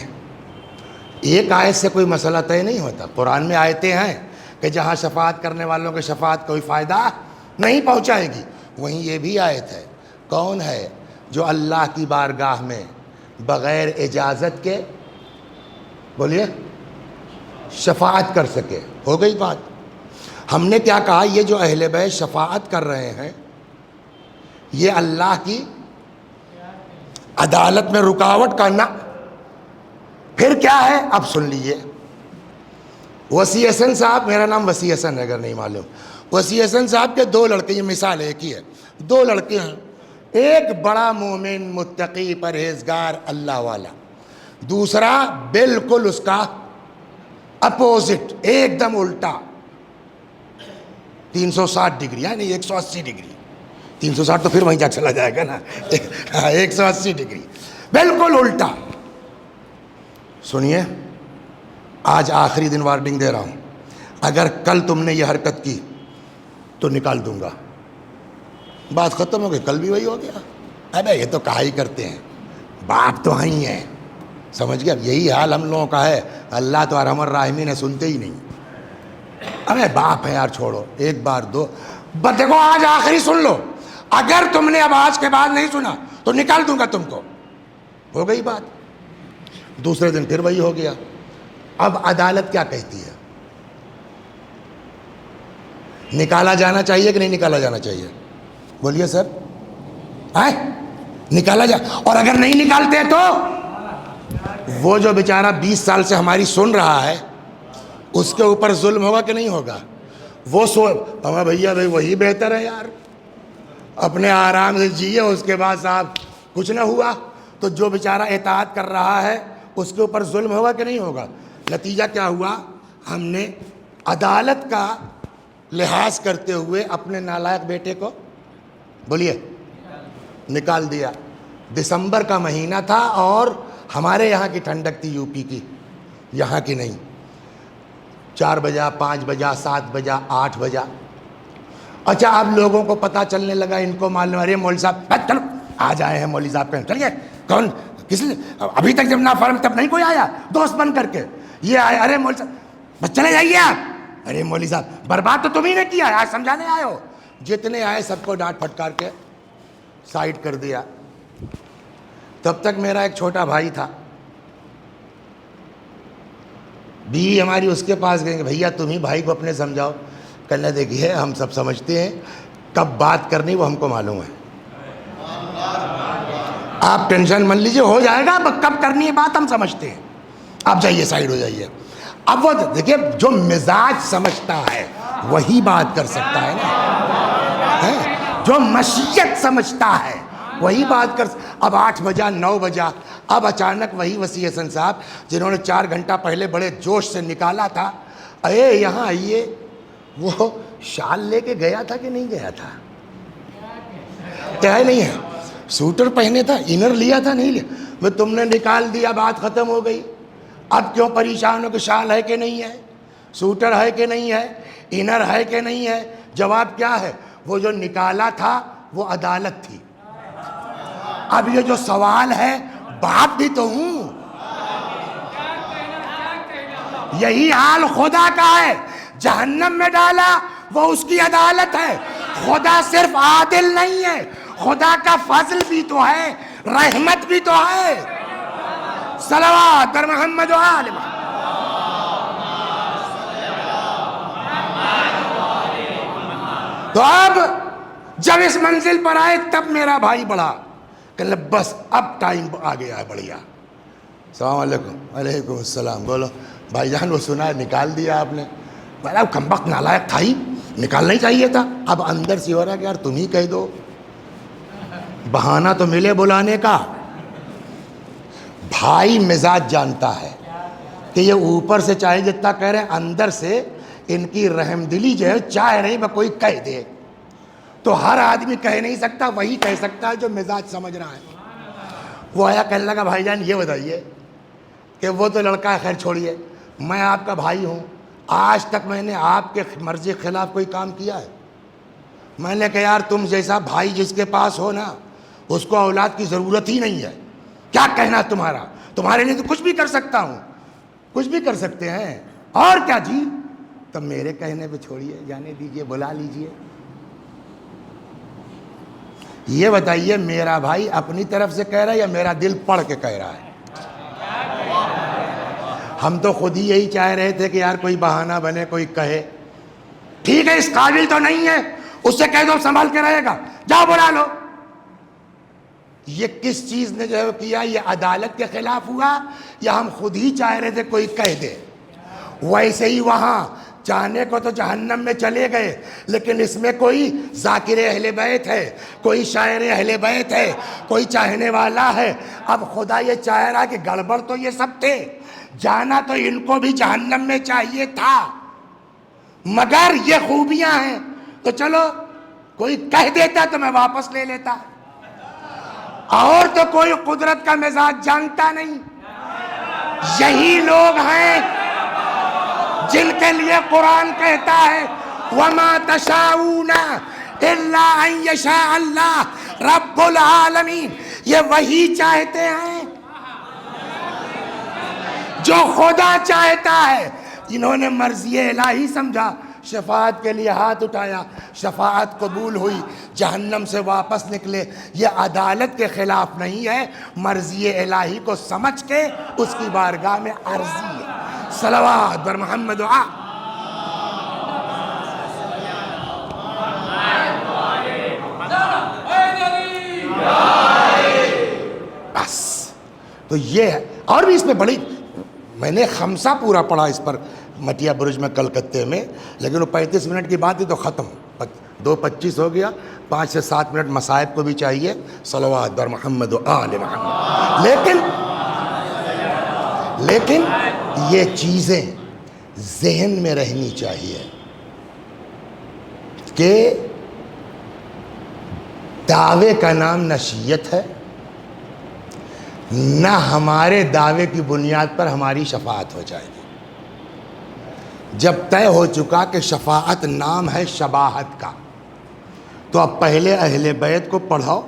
ایک آیت سے کوئی مسئلہ طے نہیں ہوتا۔ قرآن میں آیتیں ہیں کہ جہاں شفاعت کرنے والوں کے شفاعت کوئی فائدہ نہیں پہنچائے گی، وہیں یہ بھی آیت ہے، کون ہے جو اللہ کی بارگاہ میں بغیر اجازت کے، بولیے، شفاعت کر سکے؟ ہو گئی بات۔ ہم نے کیا کہا؟ یہ جو اہل بیت شفاعت کر رہے ہیں یہ اللہ کی عدالت میں رکاوٹ کرنا۔ پھر کیا ہے؟ اب سن لیجئے۔ وسیع حسن صاحب، میرا نام وسیع حسن ہے اگر نہیں معلوم، وسیع حسن صاحب کے دو لڑکے، یہ مثال ایک ہی ہے، دو لڑکے ہیں، ایک بڑا مومن متقی پرہیزگار اللہ والا، دوسرا بالکل اس کا اپوزٹ، ایک دم الٹا، 360 ڈگری، یعنی 180 ڈگری، 360 تو پھر وہیں جا چلا جائے گا نا، 180 ڈگری بالکل الٹا۔ سنیے، آج آخری دن وارننگ دے رہا ہوں، اگر کل تم نے یہ حرکت کی تو نکال دوں گا۔ بات ختم ہو گئی، کل بھی وہی ہو گیا۔ ابے یہ تو کہا ہی کرتے ہیں، باپ تو ہی ہیں، سمجھ گیا؟ یہی حال ہم لوگوں کا ہے، اللہ تو ارحم الراحمین ہے، سنتے ہی نہیں۔ ابے باپ ہے یار، چھوڑو، ایک بار دو، بس دیکھو آج آخری سن لو، اگر تم نے اب آج کے بعد نہیں سنا تو نکال دوں گا تم کو۔ ہو گئی بات۔ دوسرے دن پھر وہی ہو گیا۔ اب عدالت کیا کہتی ہے؟ نکالا جانا چاہیے کہ نہیں نکالا جانا چاہیے؟ بولیے سر، نکالا جا، اور اگر نہیں نکالتے تو وہ جو بیچارہ 20 سال سے ہماری سن رہا ہے اس کے اوپر ظلم ہوگا کہ نہیں ہوگا؟ وہ ہمارا بھیا بھائی وہی بہتر ہے یار، اپنے آرام سے جیے، اس کے بعد صاحب کچھ نہ ہوا، تو جو بیچارہ اطاعت کر رہا ہے اس کے اوپر ظلم ہوگا کہ نہیں ہوگا؟ نتیجہ کیا ہوا؟ ہم نے عدالت کا لحاظ کرتے ہوئے اپنے نالائق بیٹے کو، بولیے، نکال دیا۔ دسمبر کا مہینہ تھا اور ہمارے یہاں کی ٹھنڈک تھی، یو پی کی، یہاں کی نہیں۔ 4 بجا، 5 بجا، 7 بجا، 8 بجا۔ اچھا، اب لوگوں کو پتہ چلنے لگا، ان کو معلوم، ارے مولوی صاحب چلو آج آئے ہیں مولوی صاحب، چلیے، کون، کس لیے ابھی تک جب نافرمان تب نہیں کوئی آیا دوست بن کر کے، یہ آئے، ارے مولوی صاحب بس چلے جائیے آپ، ارے مولوی صاحب برباد تو تم ہی نے کیا ہے، آج سمجھانے آئے ہو۔ جتنے آئے سب کو ڈانٹ پھٹکار کے سائڈ کر دیا۔ تب تک میرا ایک چھوٹا بھائی تھا، بیوی ہماری اس کے پاس گئیں کہ بھیا تم ہی بھائی کو اپنے سمجھاؤ۔ کہنے دیکھیے ہم سب سمجھتے ہیں، کب بات کرنی وہ ہم کو معلوم ہے، آپ ٹینشن من لیجئے، ہو جائے گا، کب کرنی ہے بات ہم سمجھتے ہیں، آپ جائیے سائڈ ہو جائیے۔ اب وہ دیکھیے جو مزاج سمجھتا ہے وہی بات کر سکتا ہے نا، جو مشیت سمجھتا ہے وہی بات کر۔ اب 8 بجا، 9 بجا، اب اچانک وہی وسیع حسن صاحب جنہوں نے 4 گھنٹہ پہلے بڑے جوش سے نکالا تھا، اے یہاں آئیے، وہ شال لے کے گیا تھا کہ نہیں گیا تھا؟ کیا نہیں ہے، سوٹر پہنے تھا، انر لیا تھا نہیں لیا؟ میں تم نے نکال دیا، بات ختم ہو گئی۔ اب کیوں پریشان ہو کہ شال ہے کہ نہیں ہے، سوٹر ہے کہ نہیں ہے، انر ہے کہ نہیں ہے؟ جواب کیا ہے؟ وہ جو نکالا تھا وہ عدالت تھی۔ اب یہ جو سوال ہے، باپ بھی تو ہوں، یہی حال خدا کا ہے، جہنم میں ڈالا وہ اس کی عدالت ہے۔ خدا صرف عادل نہیں ہے، خدا کا فضل بھی تو ہے، رحمت بھی تو ہے۔ صلوات بر محمد و آل محمد۔ تو اب جب اس منزل پر آئے تب میرا بھائی بڑھا، کہ بس اب ٹائم آ گیا ہے، بڑھیا، السلام علیکم۔ وعلیکم السلام، بولو بھائی جان، وہ سنا ہے نکال دیا آپ نے؟ بڑا کمبخت نالائق تھا ہی، نکالنا ہی چاہیے تھا۔ اب اندر سے ہو رہا کہ یار تم ہی کہہ دو، بہانہ تو ملے بلانے کا۔ بھائی مزاج جانتا ہے کہ یہ اوپر سے چاہے جتنا کہہ رہے ہیں، اندر سے ان کی رحم دلی جو ہے چاہ رہی میں کوئی کہہ دے، تو ہر آدمی کہہ نہیں سکتا، وہی کہہ سکتا ہے جو مزاج سمجھ رہا ہے۔ وہ آیا کہنے لگا بھائی جان یہ بتائیے کہ وہ تو لڑکا ہے، خیر چھوڑیے، میں آپ کا بھائی ہوں، آج تک میں نے آپ کے مرضی کے خلاف کوئی کام کیا ہے؟ میں نے کہا یار تم جیسا بھائی جس کے پاس ہو نا، اس کو اولاد کی ضرورت ہی نہیں ہے، کیا کہنا تمہارا؟ تمہارے لیے تو کچھ بھی کر سکتا ہوں، کچھ بھی کر سکتے ہیں، اور کیا جی؟ تب میرے کہنے پہ چھوڑیے، جانے دیجئے، بلا لیجئے۔ یہ بتائیے میرا بھائی اپنی طرف سے کہہ رہا ہے یا میرا دل پڑھ کے کہہ رہا ہے؟ ہم تو خود ہی یہی چاہ رہے تھے کہ یار کوئی بہانہ بنے، کوئی کہے ٹھیک ہے اس قابل تو نہیں ہے، اس سے کہہ دو سنبھال کے رہے گا، جاؤ بلا لو۔ یہ کس چیز نے جو ہے کیا؟ یہ عدالت کے خلاف ہوا یا ہم خود ہی چاہ رہے تھے کوئی کہہ دے؟ ویسے ہی وہاں چاہنے کو تو جہنم میں چلے گئے، لیکن اس میں کوئی ذاکر اہل بیت ہے، کوئی شاعر اہل بیت ہے، کوئی چاہنے والا ہے۔ اب خدا یہ چاہ رہا کہ گڑبڑ تو یہ سب تھے، جانا تو ان کو بھی جہنم میں چاہیے تھا، مگر یہ خوبیاں ہیں تو چلو کوئی کہہ دیتا تو میں واپس لے لیتا، اور تو کوئی قدرت کا مزاج جانتا نہیں۔ یہی لوگ ہیں جن کے لیے قرآن کہتا ہے وَمَا تَشَاءُونَ إِلَّا أَن يَشَاءَ اللَّهُ رَبُّ الْعَالَمِينَ۔ یہ وہی چاہتے ہیں جو خدا چاہتا ہے۔ انہوں نے مرضی الہی سمجھا، شفاعت کے لیے ہاتھ اٹھایا، شفاعت قبول ہوئی، جہنم سے واپس نکلے۔ یہ عدالت کے خلاف نہیں ہے، مرضی الہی کو سمجھ کے اس کی بارگاہ میں عرضی ہے۔ صلوات بر محمد و آل۔ بس تو یہ ہے، اور بھی اس میں بڑی، میں نے خمسہ پورا پڑھا اس پر مٹیا برج میں کلکتے میں، لیکن وہ 35 منٹ کی بات ہے تو ختم، 2:25 ہو گیا، 5 سے 7 منٹ مصائب کو بھی چاہیے۔ صلوات بر محمد و آل محمد۔ لیکن یہ چیزیں ذہن میں رہنی چاہیے کہ دعوے کا نام نشیت ہے، نہ ہمارے دعوے کی بنیاد پر ہماری شفاعت ہو جائے گی۔ جب طے ہو چکا کہ شفاعت نام ہے شباہت کا، تو اب پہلے اہل بیت کو پڑھو،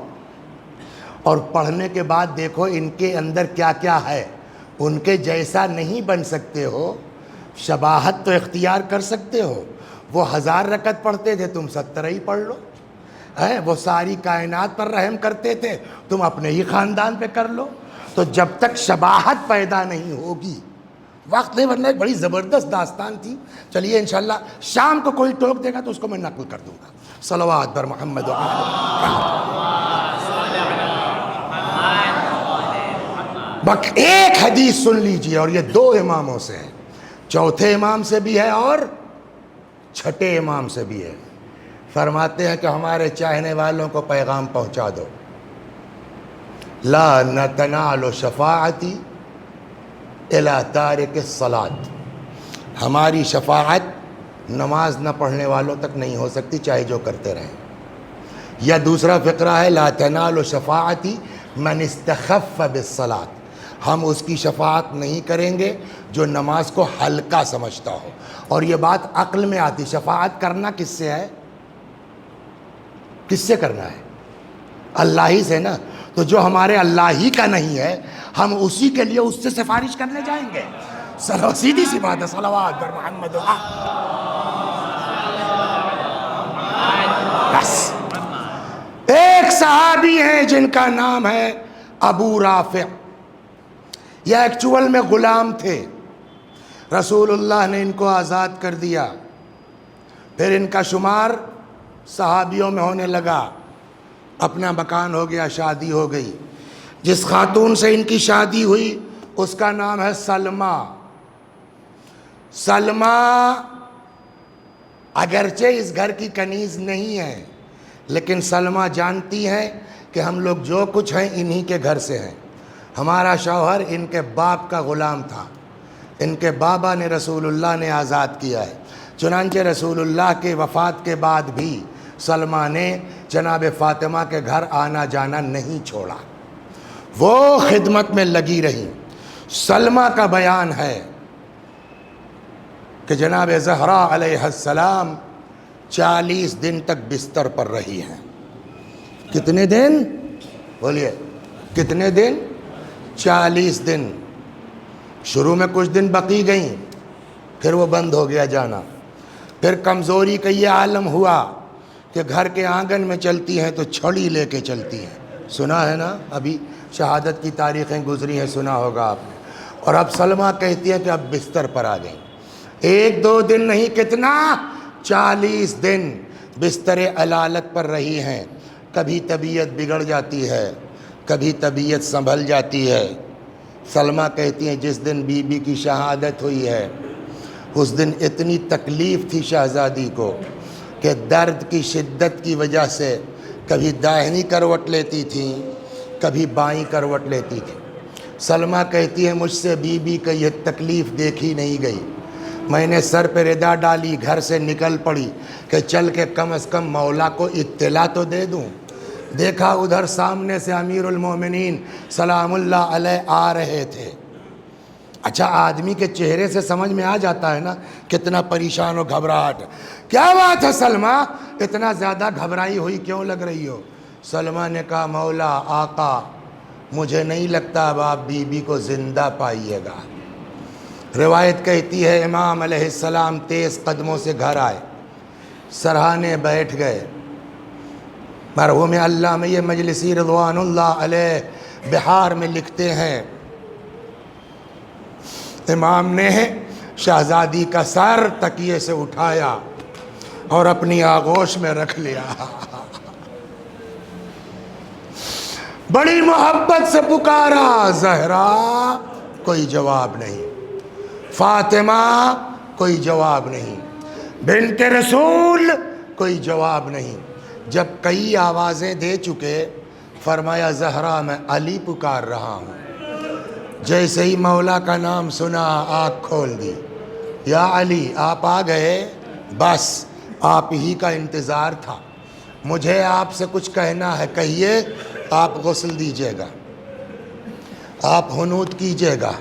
اور پڑھنے کے بعد دیکھو ان کے اندر کیا کیا ہے۔ ان کے جیسا نہیں بن سکتے ہو، شباہت تو اختیار کر سکتے ہو۔ وہ 1000 رکعت پڑھتے تھے، تم 17 ہی پڑھ لو۔ وہ ساری کائنات پر رحم کرتے تھے، تم اپنے ہی خاندان پہ کر لو۔ تو جب تک شباہت پیدا نہیں ہوگی، وقت نہیں، ورنہ ایک بڑی زبردست داستان تھی۔ چلیے انشاءاللہ شام کو کوئی ٹوک دے گا تو اس کو میں نقل کر دوں گا۔ صلوات بر محمد و بس ایک حدیث سن لیجئے، اور یہ 2 اماموں سے ہے، چوتھے امام سے بھی ہے اور چھٹے امام سے بھی ہے۔ فرماتے ہیں کہ ہمارے چاہنے والوں کو پیغام پہنچا دو، لا نتنال شفاعتی الی تارک الصلاۃ، ہماری شفاعت نماز نہ پڑھنے والوں تک نہیں ہو سکتی، چاہے جو کرتے رہیں۔ یا دوسرا فقرہ ہے لا تنال شفاعتی من استخف بالصلاۃ، ہم اس کی شفاعت نہیں کریں گے جو نماز کو ہلکا سمجھتا ہو۔ اور یہ بات عقل میں آتی، شفاعت کرنا کس سے ہے؟ کس سے کرنا ہے؟ اللہ ہی سے نا۔ تو جو ہمارے اللہ ہی کا نہیں ہے، ہم اسی کے لیے اس سے سفارش کرنے جائیں گے؟ سیدھی سی بات ہے۔ صلوات بر محمد و آل۔ بس ایک صحابی ہیں جن کا نام ہے ابو رافع، یہ ایکچول میں غلام تھے، رسول اللہ نے ان کو آزاد کر دیا، پھر ان کا شمار صحابیوں میں ہونے لگا، اپنا مکان ہو گیا، شادی ہو گئی۔ جس خاتون سے ان کی شادی ہوئی اس کا نام ہے سلمہ۔ سلمہ اگرچہ اس گھر کی کنیز نہیں ہے، لیکن سلمہ جانتی ہیں کہ ہم لوگ جو کچھ ہیں انہی کے گھر سے ہیں۔ ہمارا شوہر ان کے باپ کا غلام تھا، ان کے بابا نے رسول اللہ نے آزاد کیا ہے، چنانچہ رسول اللہ کے وفات کے بعد بھی سلمہ نے جناب فاطمہ کے گھر آنا جانا نہیں چھوڑا، وہ خدمت میں لگی رہی۔ سلمہ کا بیان ہے کہ جناب زہرا علیہ السلام 40 دن تک بستر پر رہی ہیں۔ کتنے دن؟ بولیے کتنے دن؟ 40 دن۔ شروع میں کچھ دن بقی گئیں، پھر وہ بند ہو گیا جانا۔ پھر کمزوری کا یہ عالم ہوا کہ گھر کے آنگن میں چلتی ہیں تو چھڑی لے کے چلتی ہیں، سنا ہے نا؟ ابھی شہادت کی تاریخیں گزری ہیں، سنا ہوگا آپ نے۔ اور اب سلمہ کہتی ہے کہ اب بستر پر آ گئیں۔ 1-2 دن نہیں، کتنا؟ 40 دن بستر علالت پر رہی ہیں۔ کبھی طبیعت بگڑ جاتی ہے، کبھی طبیعت سنبھل جاتی ہے۔ سلمہ کہتی ہیں جس دن بی بی کی شہادت ہوئی ہے اس دن اتنی تکلیف تھی شہزادی کو کہ درد کی شدت کی وجہ سے کبھی داہنی کروٹ لیتی تھیں، کبھی بائیں کروٹ لیتی تھی۔ سلمہ کہتی ہے مجھ سے بی بی کا یہ تکلیف دیکھی نہیں گئی، میں نے سر پہ ردا ڈالی، گھر سے نکل پڑی کہ چل کے کم از کم مولا کو اطلاع تو دے دوں۔ دیکھا ادھر سامنے سے امیر المومنین سلام اللہ علیہ آ رہے تھے۔ اچھا آدمی کے چہرے سے سمجھ میں آ جاتا ہے نا کتنا پریشان و گھبراہٹ۔ کیا بات ہے سلمہ، اتنا زیادہ گھبرائی ہوئی کیوں لگ رہی ہو؟ سلمہ نے کہا مولا آقا مجھے نہیں لگتا اب آپ بی بی کو زندہ پائیے گا۔ روایت کہتی ہے امام علیہ السلام تیز قدموں سے گھر آئے، سرہانے بیٹھ گئے۔ مرحوم علامہ یہ مجلسی رضوان اللہ علیہ بہار میں لکھتے ہیں امام نے شہزادی کا سر تکیے سے اٹھایا اور اپنی آغوش میں رکھ لیا، بڑی محبت سے پکارا زہرا، کوئی جواب نہیں، فاطمہ کوئی جواب نہیں، بنت رسول کوئی جواب نہیں۔ جب کئی آوازیں دے چکے فرمایا زہرا میں علی پکار رہا ہوں۔ جیسے ہی مولا کا نام سنا آنکھ کھول دی، یا علی آپ آ گئے، بس آپ ہی کا انتظار تھا، مجھے آپ سے کچھ کہنا ہے، کہیے۔ آپ غسل دیجیے گا، آپ حنوط کیجیے گا،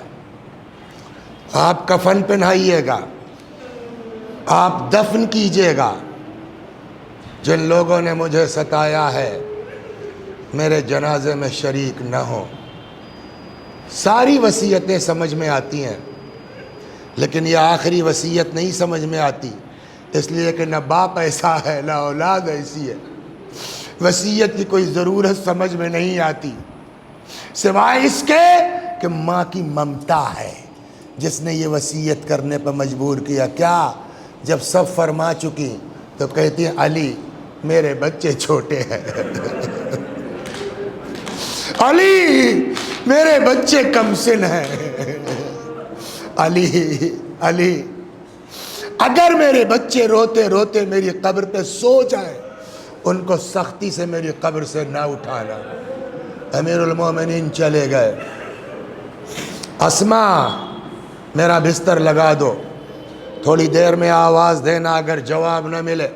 آپ کفن پہنائیے گا، آپ دفن کیجیے گا۔ جن لوگوں نے مجھے ستایا ہے میرے جنازے میں شریک نہ ہو۔ ساری وصیتیں سمجھ میں آتی ہیں لیکن یہ آخری وصیت نہیں سمجھ میں آتی، اس لیے کہ نہ باپ ایسا ہے نہ اولاد ایسی ہے۔ وصیت کی کوئی ضرورت سمجھ میں نہیں آتی سوائے اس کے کہ ماں کی ممتا ہے جس نے یہ وصیت کرنے پر مجبور کیا۔ کیا؟ جب سب فرما چکی تو کہتی ہے علی میرے بچے چھوٹے ہیں، علی میرے بچے کم سن ہیں، علی اگر میرے بچے روتے روتے میری قبر پہ سو جائیں ان کو سختی سے میری قبر سے نہ اٹھانا۔ امیر المومنین چلے گئے۔ اسما میرا بستر لگا دو، تھوڑی دیر میں آواز دینا، اگر جواب نہ ملے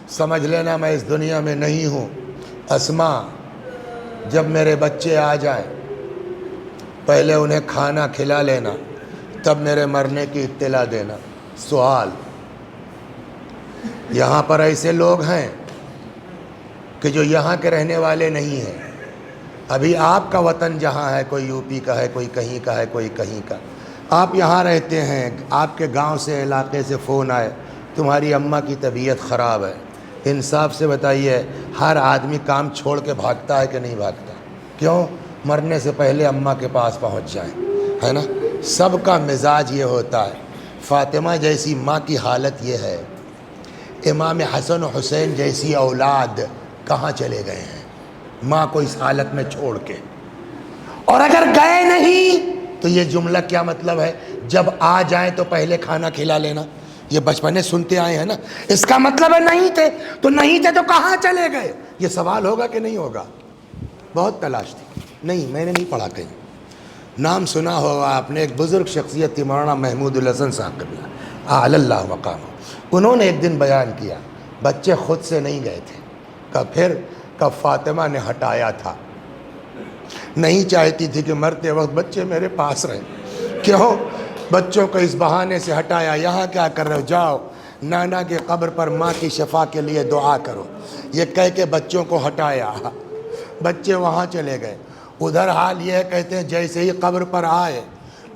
سمجھ لینا میں اس دنیا میں نہیں ہوں۔ اسما جب میرے بچے آ جائیں پہلے انہیں کھانا کھلا لینا، تب میرے مرنے کی اطلاع دینا۔ سوال، یہاں پر ایسے لوگ ہیں کہ جو یہاں کے رہنے والے نہیں ہیں، ابھی آپ کا وطن جہاں ہے، کوئی یو پی کا ہے، کوئی کہیں کا ہے، کوئی کہیں کا، آپ یہاں رہتے ہیں، آپ کے گاؤں سے علاقے سے فون آئے تمہاری اماں کی طبیعت خراب ہے، انصاف سے بتائیے ہر آدمی کام چھوڑ کے بھاگتا ہے کہ نہیں بھاگتا؟ کیوں؟ مرنے سے پہلے اماں کے پاس پہنچ جائیں، ہے نا؟ سب کا مزاج یہ ہوتا ہے۔ فاطمہ جیسی ماں کی حالت یہ ہے، امام حسن و حسین جیسی اولاد کہاں چلے گئے ہیں ماں کو اس حالت میں چھوڑ کے؟ اور اگر گئے نہیں تو یہ جملہ کیا مطلب ہے؟ جب آ جائیں تو پہلے کھانا کھلا لینا، یہ بچپنے سنتے آئے ہیں نا، اس کا مطلب ہے نہیں تھے تو نہیں تھے تو کہاں چلے گئے؟ یہ سوال ہوگا کہ نہیں ہوگا؟ بہت تلاش تھی، نہیں میں نے نہیں پڑھا کہیں۔ نام سنا ہوگا آپ نے، ایک بزرگ شخصیت تھی مولانا محمود الحسن صاحب قبلہ اعلی اللہ مقام، انہوں نے ایک دن بیان کیا، بچے خود سے نہیں گئے تھے، کب فاطمہ نے ہٹایا تھا، نہیں چاہتی تھی کہ مرتے وقت بچے میرے پاس رہیں، کیوں بچوں کو اس بہانے سے ہٹایا، یہاں کیا کر رہے ہو، جاؤ نانا کی قبر پر ماں کی شفا کے لیے دعا کرو، یہ کہہ کے بچوں کو ہٹایا، بچے وہاں چلے گئے۔ ادھر حال یہ کہتے ہیں جیسے ہی قبر پر آئے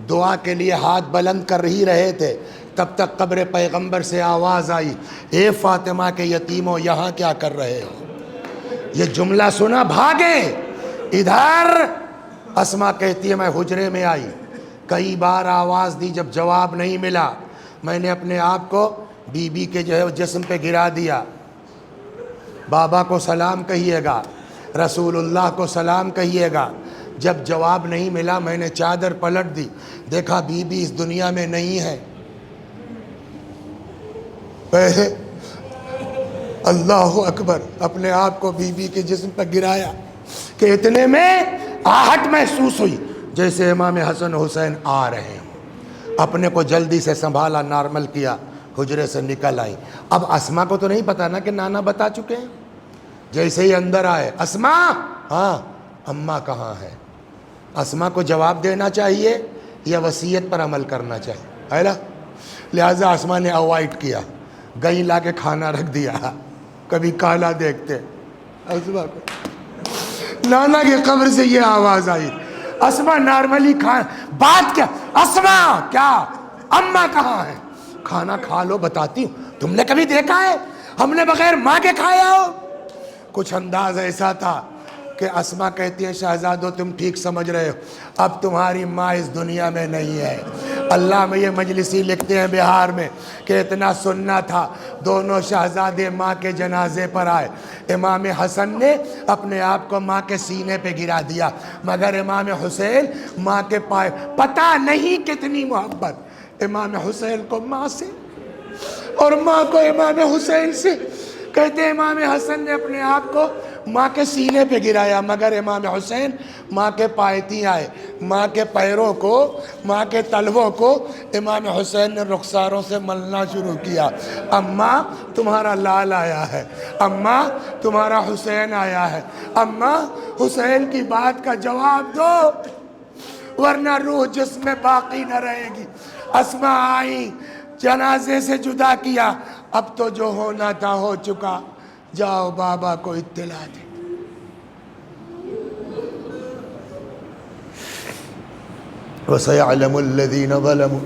دعا کے لیے ہاتھ بلند کر ہی رہے تھے، تب تک قبر پیغمبر سے آواز آئی، اے فاطمہ کے یتیموں یہاں کیا کر رہے ہو؟ یہ جملہ سنا بھاگے ادھر۔ اسما کہتی ہے میں حجرے میں آئی، کئی بار آواز دی، جب جواب نہیں ملا میں نے اپنے آپ کو بی بی کے جسم پہ گرا دیا، بابا کو سلام کہیے گا، رسول اللہ کو سلام کہیے گا۔ جب جواب نہیں ملا میں نے چادر پلٹ دی، دیکھا بی بی اس دنیا میں نہیں ہے۔ پہلے اللہ اکبر، اپنے آپ کو بی بی کے جسم پر گرایا کہ اتنے میں آہٹ محسوس ہوئی جیسے امام حسن حسین آ رہے ہوں، اپنے کو جلدی سے سنبھالا، نارمل کیا، حجرے سے نکل آئی۔ اب اسما کو تو نہیں پتا نا کہ نانا بتا چکے ہیں، جیسے ہی اندر آئے، اسما، ہاں اماں کہاں ہے؟ اسما کو جواب دینا چاہیے یا وصیت پر عمل کرنا چاہیے، ہے نا؟ لہٰذا اسما نے اوائڈ کیا، گئی لا کے کھانا رکھ دیا، کبھی کالا دیکھتے اسما کو۔ نانا کی قبر سے یہ آواز آئی، اسما نارملی بات کیا، اسما کیا، اماں کہاں ہے؟ کھانا کھا لو بتاتی ہوں، تم نے کبھی دیکھا ہے ہم نے بغیر ماں کے کھایا ہو؟ کچھ انداز ایسا تھا کہ اسما کہتی ہے شہزادو تم ٹھیک سمجھ رہے ہو، اب تمہاری ماں اس دنیا میں نہیں ہے۔ اللہ میں یہ مجلسی لکھتے ہیں بہار میں کہ اتنا سننا تھا، دونوں شہزادے ماں کے جنازے پر آئے، امام حسن نے اپنے آپ کو ماں کے سینے پہ گرا دیا، مگر امام حسین ماں کے پائے، پتہ نہیں کتنی محبت امام حسین کو ماں سے اور ماں کو امام حسین سے۔ کہتے ہیں امام حسن نے اپنے آپ کو ماں کے سینے پہ گرایا، مگر امام حسین ماں کے پائتی آئے، ماں کے پیروں کو، ماں کے تلووں کو امام حسین نے رخساروں سے ملنا شروع کیا۔ اماں تمہارا لال آیا ہے، اماں تمہارا حسین آیا ہے، اماں حسین کی بات کا جواب دو ورنہ روح جسم میں باقی نہ رہے گی۔ اسما آئی، جنازے سے جدا کیا، اب تو جو ہونا تھا ہو چکا، جاؤ بابا کو اطلاع دے۔ وَسَيَعْلَمُ الَّذِينَ ظَلَمُوا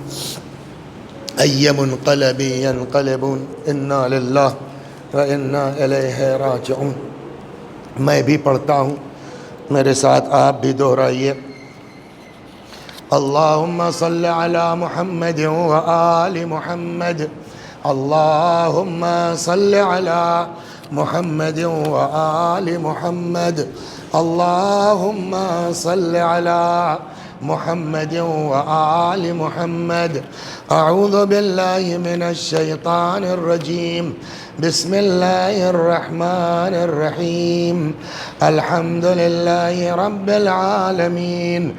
أَيَّ مُنْقَلَبٍ يَنْقَلِبُونَ إِنَّا لِلَّهِ وَإِنَّا إِلَيْهِ رَاجِعُونَ۔ میں بھی پڑھتا ہوں، میرے ساتھ آپ بھی دہرائیے۔ اللہم صل علی محمد وآل محمد، اللہم صل علی محمد وآل محمد، اللہم صل علی محمد وآل محمد۔ اعوذ باللہ من الشیطان الرجیم، بسم اللہ الرحمن الرحیم، الحمد للہ رب العالمین،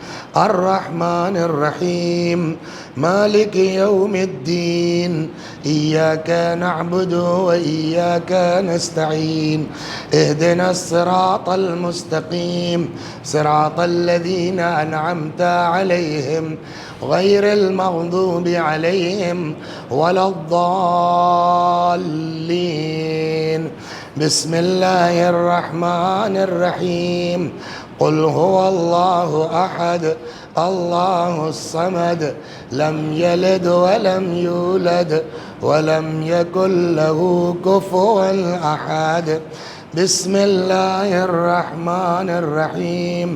الرحمن الرحیم، مالک یوم الدین، ایاک نعبد و ایاک نستعین، اہدنا الصراط المستقیم، صراط الذین انعمت علیہم غیر المغضوب علیہم ولا الضالین۔ بسم اللہ الرحمن الرحیم، قل هو اللہ احد اللہ الصمد لم یلد ولم یولد ولم یکن له کفوا احد۔ بسم اللہ الرحمن الرحیم،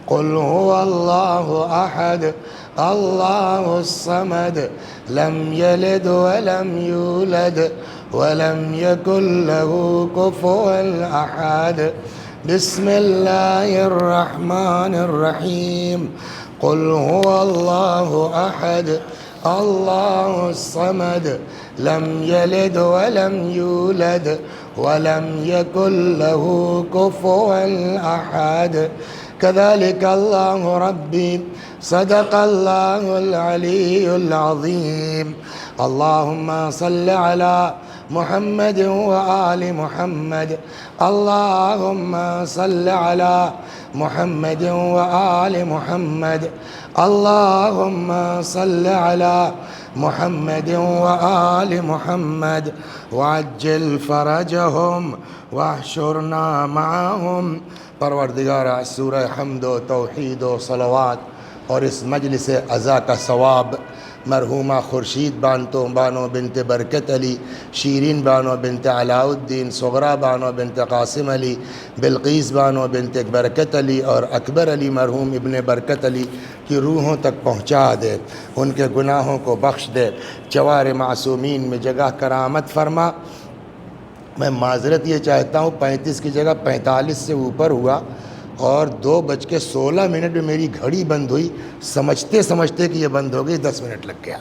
قل هو اللہ احد اللہ الصمد لم یلد ولم یولد ولم یکن له کفوا احد۔ بسم اللہ الرحمن الرحیم، قل هو اللہ احد اللہ الصمد لم یلد ولم یولد ولم یکن له کفوا احد۔ كذلك الله ربي، صدق الله العلي العظيم۔ اللهم صل على محمد وآل محمد اللهم صل على محمد وآل محمد اللهم صل على محمد وآل محمد وعجل فرجهم واحشرنا معهم۔ پروردگار سورہ حمد و توحید و صلوات اور اس مجلس عزا کا ثواب مرحومہ خورشید بانو بنت برکت علی، شیرین بانو بنت علاء الدین، صغرا بانو بنت قاسم علی، بلقیس بانو بنت برکت علی اور اکبر علی مرحوم ابن برکت علی کی روحوں تک پہنچا دے، ان کے گناہوں کو بخش دے، جوار معصومین میں جگہ کرامت فرما۔ میں معذرت یہ چاہتا ہوں 35 کی جگہ 45 سے اوپر ہوا اور 2:16 میں میری گھڑی بند ہوئی، سمجھتے کہ یہ بند ہو گئی 10 منٹ لگ گیا۔